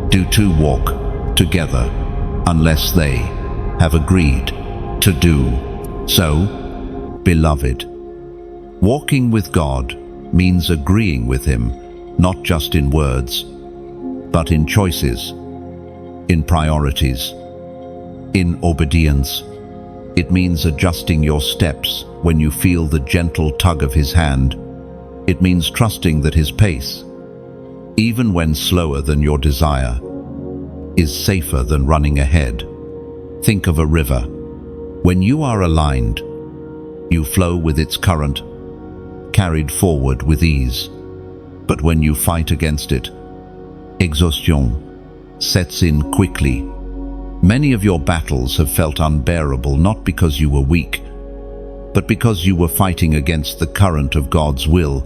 "Do two walk together unless they have agreed to do so?" Beloved, walking with God means agreeing with Him, not just in words, but in choices, in priorities, in obedience. It means adjusting your steps when you feel the gentle tug of His hand. It means trusting that His pace, even when slower than your desire, is safer than running ahead. Think of a river. When you are aligned, you flow with its current, carried forward with ease. But when you fight against it, exhaustion sets in quickly. Many of your battles have felt unbearable, not because you were weak, but because you were fighting against the current of God's will.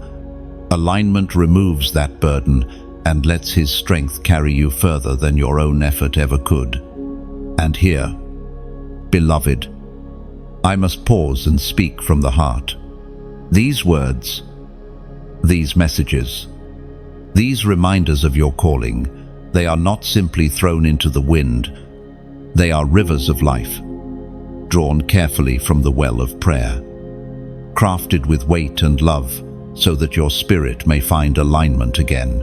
Alignment removes that burden and lets His strength carry you further than your own effort ever could. And here, beloved, I must pause and speak from the heart. These words, these messages, these reminders of your calling, they are not simply thrown into the wind. They are rivers of life, drawn carefully from the well of prayer, crafted with weight and love so that your spirit may find alignment again.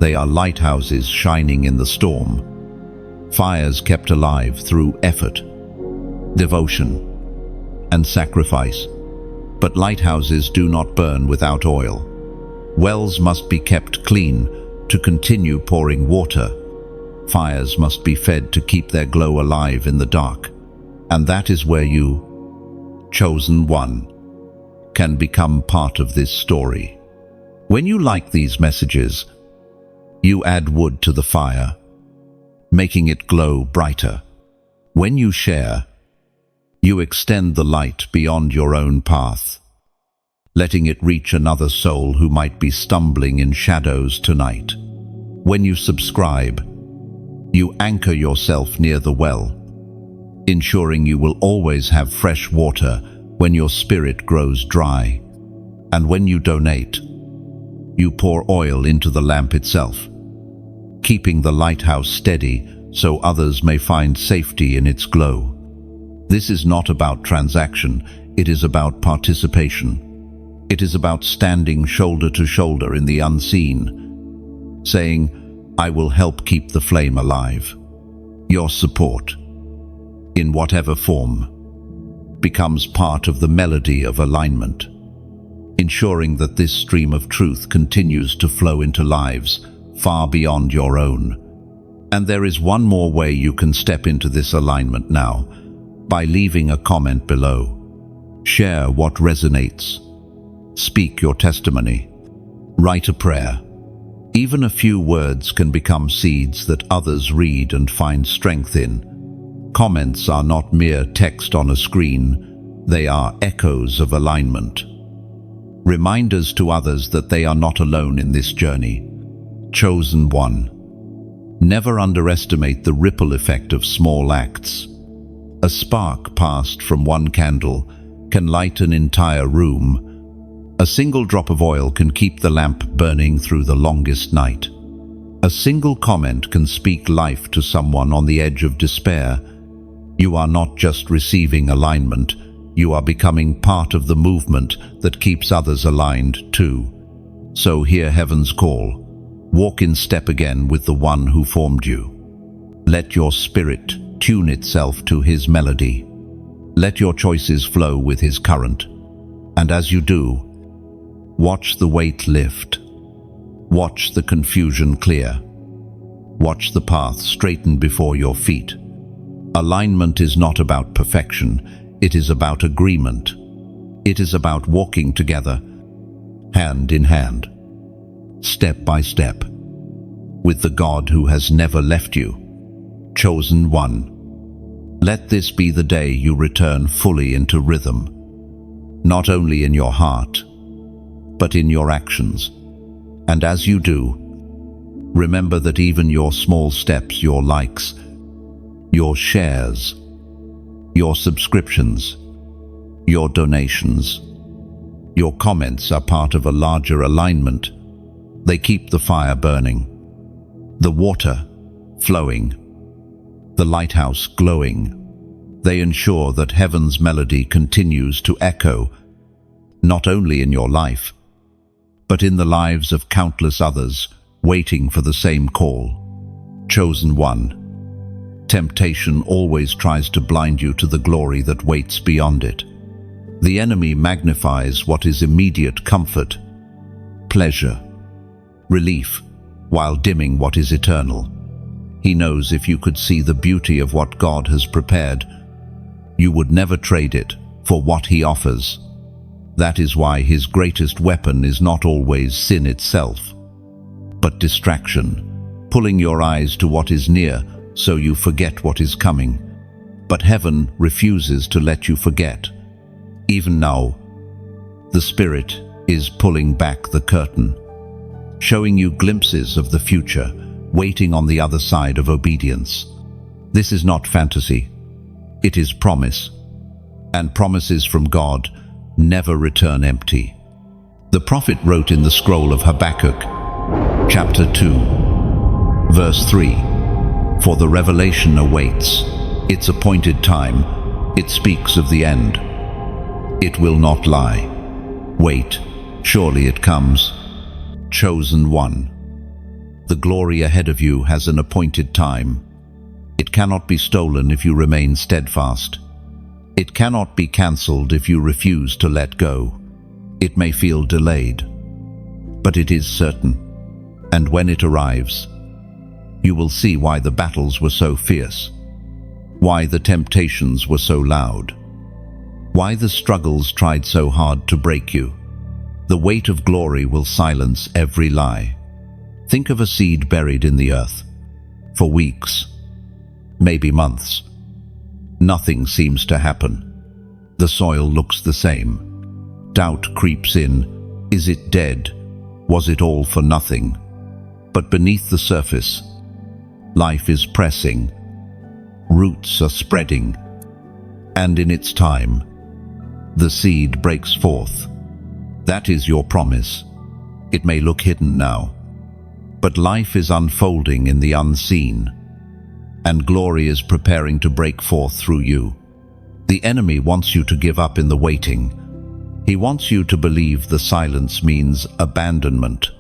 They are lighthouses shining in the storm, fires kept alive through effort, devotion, and sacrifice. But lighthouses do not burn without oil. Wells must be kept clean to continue pouring water. Fires must be fed to keep their glow alive in the dark. And that is where you, chosen one, can become part of this story. When you like these messages, you add wood to the fire, making it glow brighter. When you share, you extend the light beyond your own path, letting it reach another soul who might be stumbling in shadows tonight. When you subscribe, you anchor yourself near the well, ensuring you will always have fresh water when your spirit grows dry. And when you donate, you pour oil into the lamp itself, keeping the lighthouse steady so others may find safety in its glow. This is not about transaction, it is about participation. It is about standing shoulder to shoulder in the unseen, saying, I will help keep the flame alive. Your support, in whatever form, becomes part of the melody of alignment, ensuring that this stream of truth continues to flow into lives far beyond your own. And there is one more way you can step into this alignment now, by leaving a comment below. Share what resonates. Speak your testimony. Write a prayer. Even a few words can become seeds that others read and find strength in. Comments are not mere text on a screen, they are echoes of alignment. Reminders to others that they are not alone in this journey. Chosen one. Never underestimate the ripple effect of small acts. A spark passed from one candle can light an entire room. A single drop of oil can keep the lamp burning through the longest night. A single comment can speak life to someone on the edge of despair. You are not just receiving alignment, you are becoming part of the movement that keeps others aligned too. So hear heaven's call. Walk in step again with the one who formed you. Let your spirit tune itself to his melody. Let your choices flow with his current. And as you do, watch the weight lift. Watch the confusion clear. Watch the path straighten before your feet. Alignment is not about perfection, it is about agreement. It is about walking together, hand in hand, step by step, with the God who has never left you. Chosen one. Let this be the day you return fully into rhythm, not only in your heart, but in your actions. And as you do, remember that even your small steps, your likes, your shares, your subscriptions, your donations, your comments are part of a larger alignment. They keep the fire burning, the water flowing, the lighthouse glowing. They ensure that heaven's melody continues to echo, not only in your life, but in the lives of countless others waiting for the same call. Chosen one. Temptation always tries to blind you to the glory that waits beyond it. The enemy magnifies what is immediate comfort, pleasure, relief, while dimming what is eternal. He knows if you could see the beauty of what God has prepared, you would never trade it for what he offers. That is why his greatest weapon is not always sin itself, but distraction, pulling your eyes to what is near so you forget what is coming. But heaven refuses to let you forget. Even now, the Spirit is pulling back the curtain, showing you glimpses of the future, waiting on the other side of obedience. This is not fantasy, it is promise, and promises from God never return empty. The prophet wrote in the scroll of Habakkuk, chapter 2, verse 3, "For the revelation awaits its appointed time, it speaks of the end. It will not lie. Wait, surely it comes." Chosen one. The glory ahead of you has an appointed time. It cannot be stolen if you remain steadfast. It cannot be cancelled if you refuse to let go. It may feel delayed, but it is certain. And when it arrives, you will see why the battles were so fierce, why the temptations were so loud, why the struggles tried so hard to break you. The weight of glory will silence every lie. Think of a seed buried in the earth for weeks, maybe months. Nothing seems to happen. The soil looks the same. Doubt creeps in. Is it dead? Was it all for nothing? But beneath the surface, life is pressing. Roots are spreading. And in its time, the seed breaks forth. That is your promise. It may look hidden now, but life is unfolding in the unseen, and glory is preparing to break forth through you. The enemy wants you to give up in the waiting. He wants you to believe the silence means abandonment.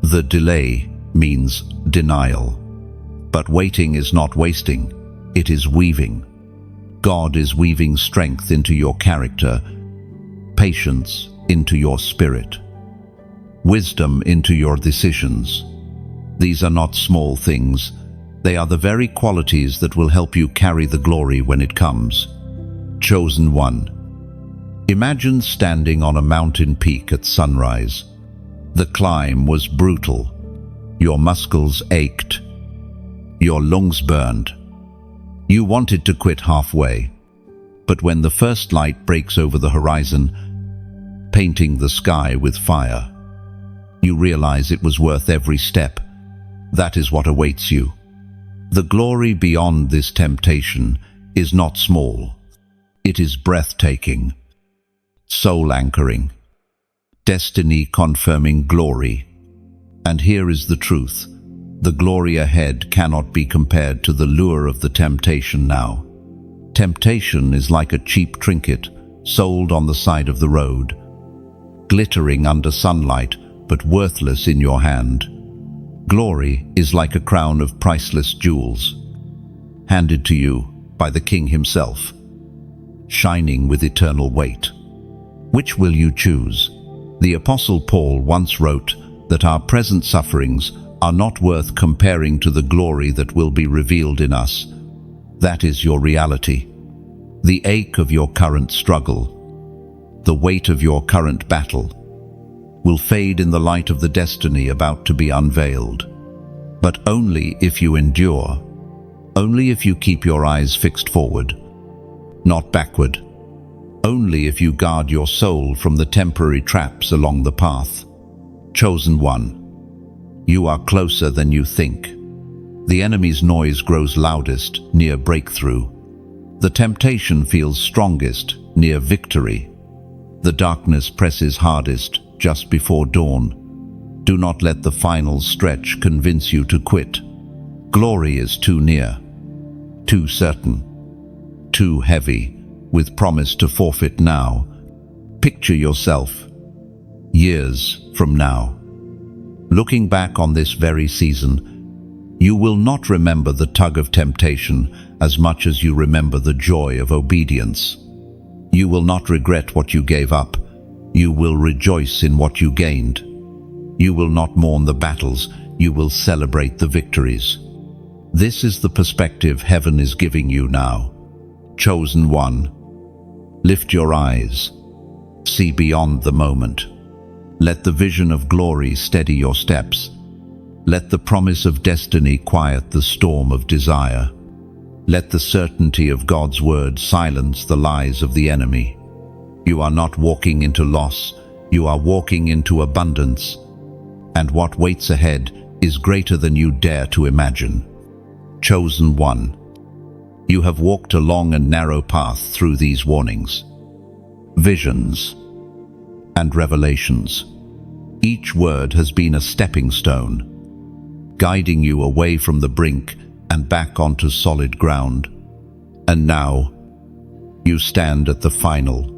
The delay means denial. But waiting is not wasting, it is weaving. God is weaving strength into your character, patience into your spirit, wisdom into your decisions. These are not small things. They are the very qualities that will help you carry the glory when it comes. Chosen one. Imagine standing on a mountain peak at sunrise. The climb was brutal. Your muscles ached. Your lungs burned. You wanted to quit halfway. But when the first light breaks over the horizon, painting the sky with fire, you realize it was worth every step. That is what awaits you. The glory beyond this temptation is not small. It is breathtaking, soul-anchoring, destiny-confirming glory. And here is the truth. The glory ahead cannot be compared to the lure of the temptation now. Temptation is like a cheap trinket sold on the side of the road, glittering under sunlight but worthless in your hand. Glory is like a crown of priceless jewels, handed to you by the King himself, shining with eternal weight. Which will you choose? The Apostle Paul once wrote that our present sufferings are not worth comparing to the glory that will be revealed in us. That is your reality. The ache of your current struggle, the weight of your current battle, will fade in the light of the destiny about to be unveiled. But only if you endure, only if you keep your eyes fixed forward, not backward, only if you guard your soul from the temporary traps along the path. Chosen one. You are closer than you think. The enemy's noise grows loudest near breakthrough. The temptation feels strongest near victory. The darkness presses hardest just before dawn. Do not let the final stretch convince you to quit. Glory is too near, too certain, too heavy, with promise to forfeit now. Picture yourself years from now. Looking back on this very season, you will not remember the tug of temptation as much as you remember the joy of obedience. You will not regret what you gave up. You will rejoice in what you gained. You will not mourn the battles. You will celebrate the victories. This is the perspective heaven is giving you now. Chosen one. Lift your eyes. See beyond the moment. Let the vision of glory steady your steps. Let the promise of destiny quiet the storm of desire. Let the certainty of God's word silence the lies of the enemy. You are not walking into loss, you are walking into abundance. And what waits ahead is greater than you dare to imagine. Chosen one. You have walked a long and narrow path through these warnings, visions, and revelations. Each word has been a stepping stone, guiding you away from the brink and back onto solid ground. And now, you stand at the final.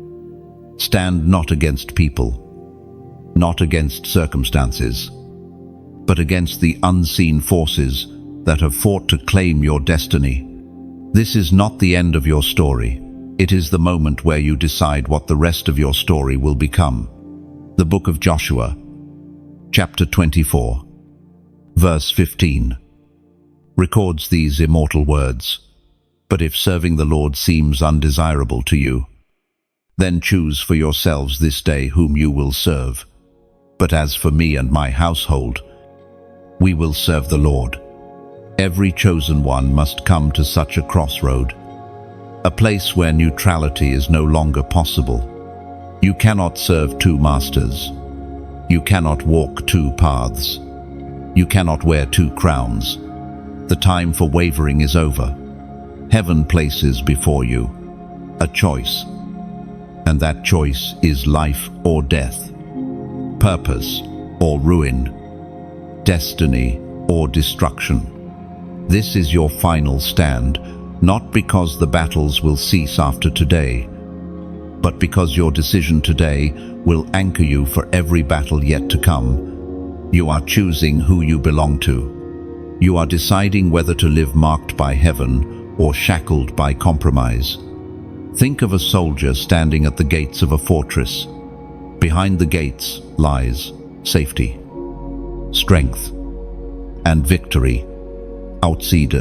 Stand not against people, not against circumstances, but against the unseen forces that have fought to claim your destiny. This is not the end of your story. It is the moment where you decide what the rest of your story will become. The book of Joshua, chapter 24, verse 15, records these immortal words. But if serving the Lord seems undesirable to you, then choose for yourselves this day whom you will serve. But as for me and my household, we will serve the Lord. Every chosen one must come to such a crossroad, a place where neutrality is no longer possible. You cannot serve two masters. You cannot walk two paths. You cannot wear two crowns. The time for wavering is over. Heaven places before you a choice, and that choice is life or death, purpose or ruin, destiny or destruction. This is your final stand, not because the battles will cease after today, but because your decision today will anchor you for every battle yet to come. You are choosing who you belong to. You are deciding whether to live marked by heaven or shackled by compromise. Think of a soldier standing at the gates of a fortress. Behind the gates lies safety, strength, and victory. Outside,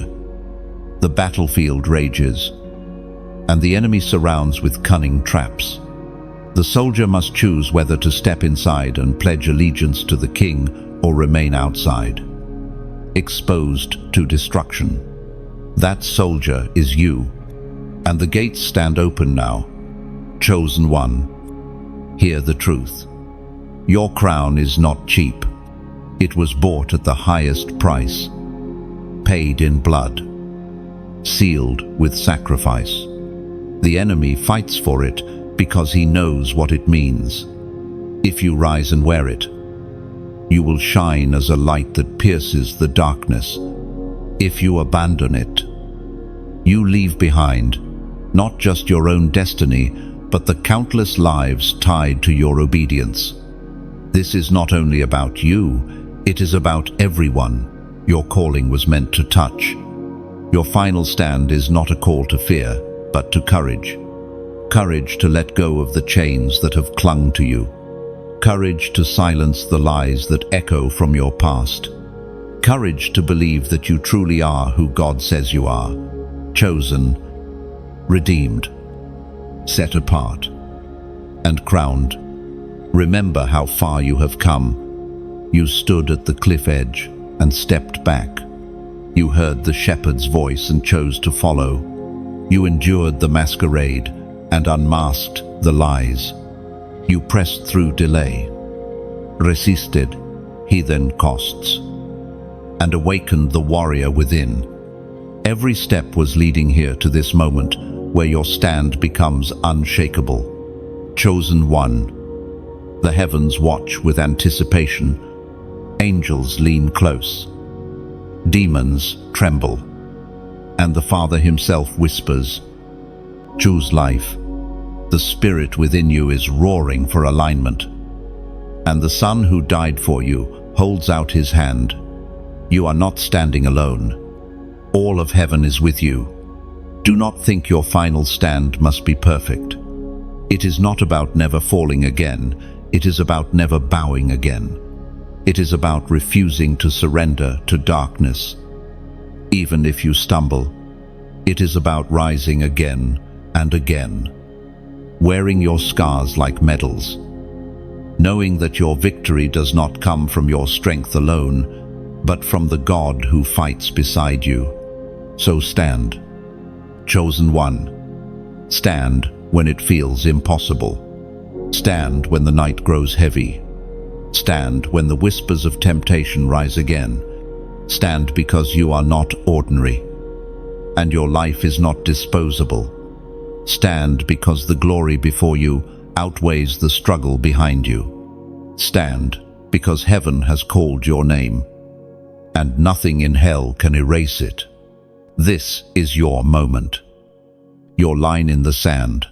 the battlefield rages, and the enemy surrounds with cunning traps. The soldier must choose whether to step inside and pledge allegiance to the king or remain outside, exposed to destruction. That soldier is you, and the gates stand open now. Chosen one, hear the truth. Your crown is not cheap. It was bought at the highest price, paid in blood, sealed with sacrifice. The enemy fights for it because he knows what it means. If you rise and wear it, you will shine as a light that pierces the darkness. If you abandon it, you leave behind not just your own destiny, but the countless lives tied to your obedience. This is not only about you, it is about everyone your calling was meant to touch. Your final stand is not a call to fear, but to courage. Courage to let go of the chains that have clung to you. Courage to silence the lies that echo from your past. Courage to believe that you truly are who God says you are. Chosen, redeemed, set apart, and crowned. Remember how far you have come. You stood at the cliff edge and stepped back. You heard the shepherd's voice and chose to follow. You endured the masquerade and unmasked the lies. You pressed through delay, resisted heathen costs, and awakened the warrior within. Every step was leading here to this moment where your stand becomes unshakable. Chosen one. The heavens watch with anticipation. Angels lean close. Demons tremble. And the Father himself whispers, choose life. The spirit within you is roaring for alignment. And the Son who died for you holds out his hand. You are not standing alone. All of heaven is with you. Do not think your final stand must be perfect. It is not about never falling again. It is about never bowing again. It is about refusing to surrender to darkness. Even if you stumble, it is about rising again and again, wearing your scars like medals, knowing that your victory does not come from your strength alone, but from the God who fights beside you. So stand, chosen one. Stand when it feels impossible. Stand when the night grows heavy. Stand when the whispers of temptation rise again. Stand because you are not ordinary, and your life is not disposable. Stand because the glory before you outweighs the struggle behind you. Stand because heaven has called your name, and nothing in hell can erase it. This is your moment, your line in the sand,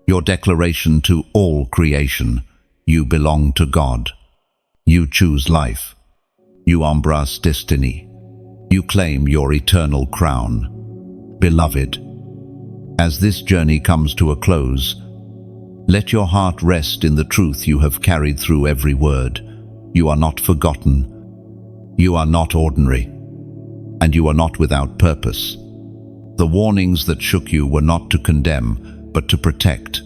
your declaration to all creation. You belong to God. You choose life. You embrace destiny. You claim your eternal crown. Beloved, as this journey comes to a close, let your heart rest in the truth you have carried through every word. You are not forgotten. You are not ordinary. And you are not without purpose. The warnings that shook you were not to condemn, but to protect.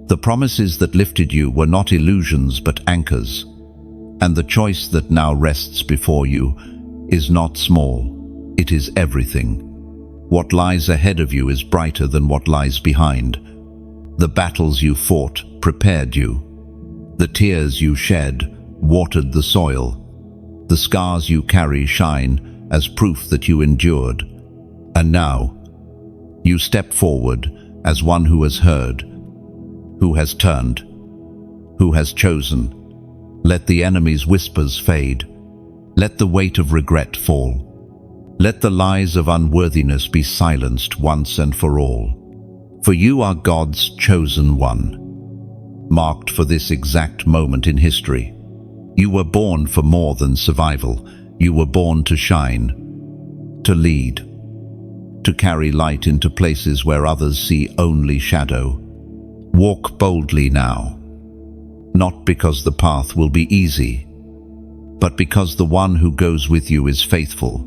The promises that lifted you were not illusions, but anchors. And the choice that now rests before you is not small. It is everything. What lies ahead of you is brighter than what lies behind. The battles you fought prepared you. The tears you shed watered the soil. The scars you carry shine as proof that you endured. And now, you step forward as one who has heard, who has turned, who has chosen. Let the enemy's whispers fade. Let the weight of regret fall. Let the lies of unworthiness be silenced once and for all. For you are God's chosen one, marked for this exact moment in history. You were born for more than survival. You were born to shine, to lead, to carry light into places where others see only shadow. Walk boldly now, not because the path will be easy, but because the one who goes with you is faithful.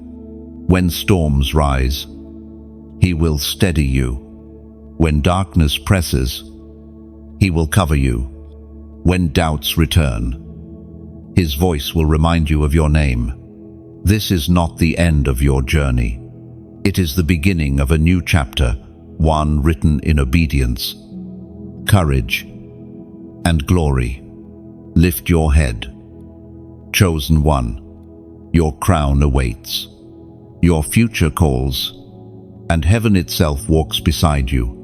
When storms rise, he will steady you. When darkness presses, he will cover you. When doubts return, his voice will remind you of your name. This is not the end of your journey. It is the beginning of a new chapter, one written in obedience, courage, and glory. Lift your head. Chosen one, your crown awaits. Your future calls, and heaven itself walks beside you.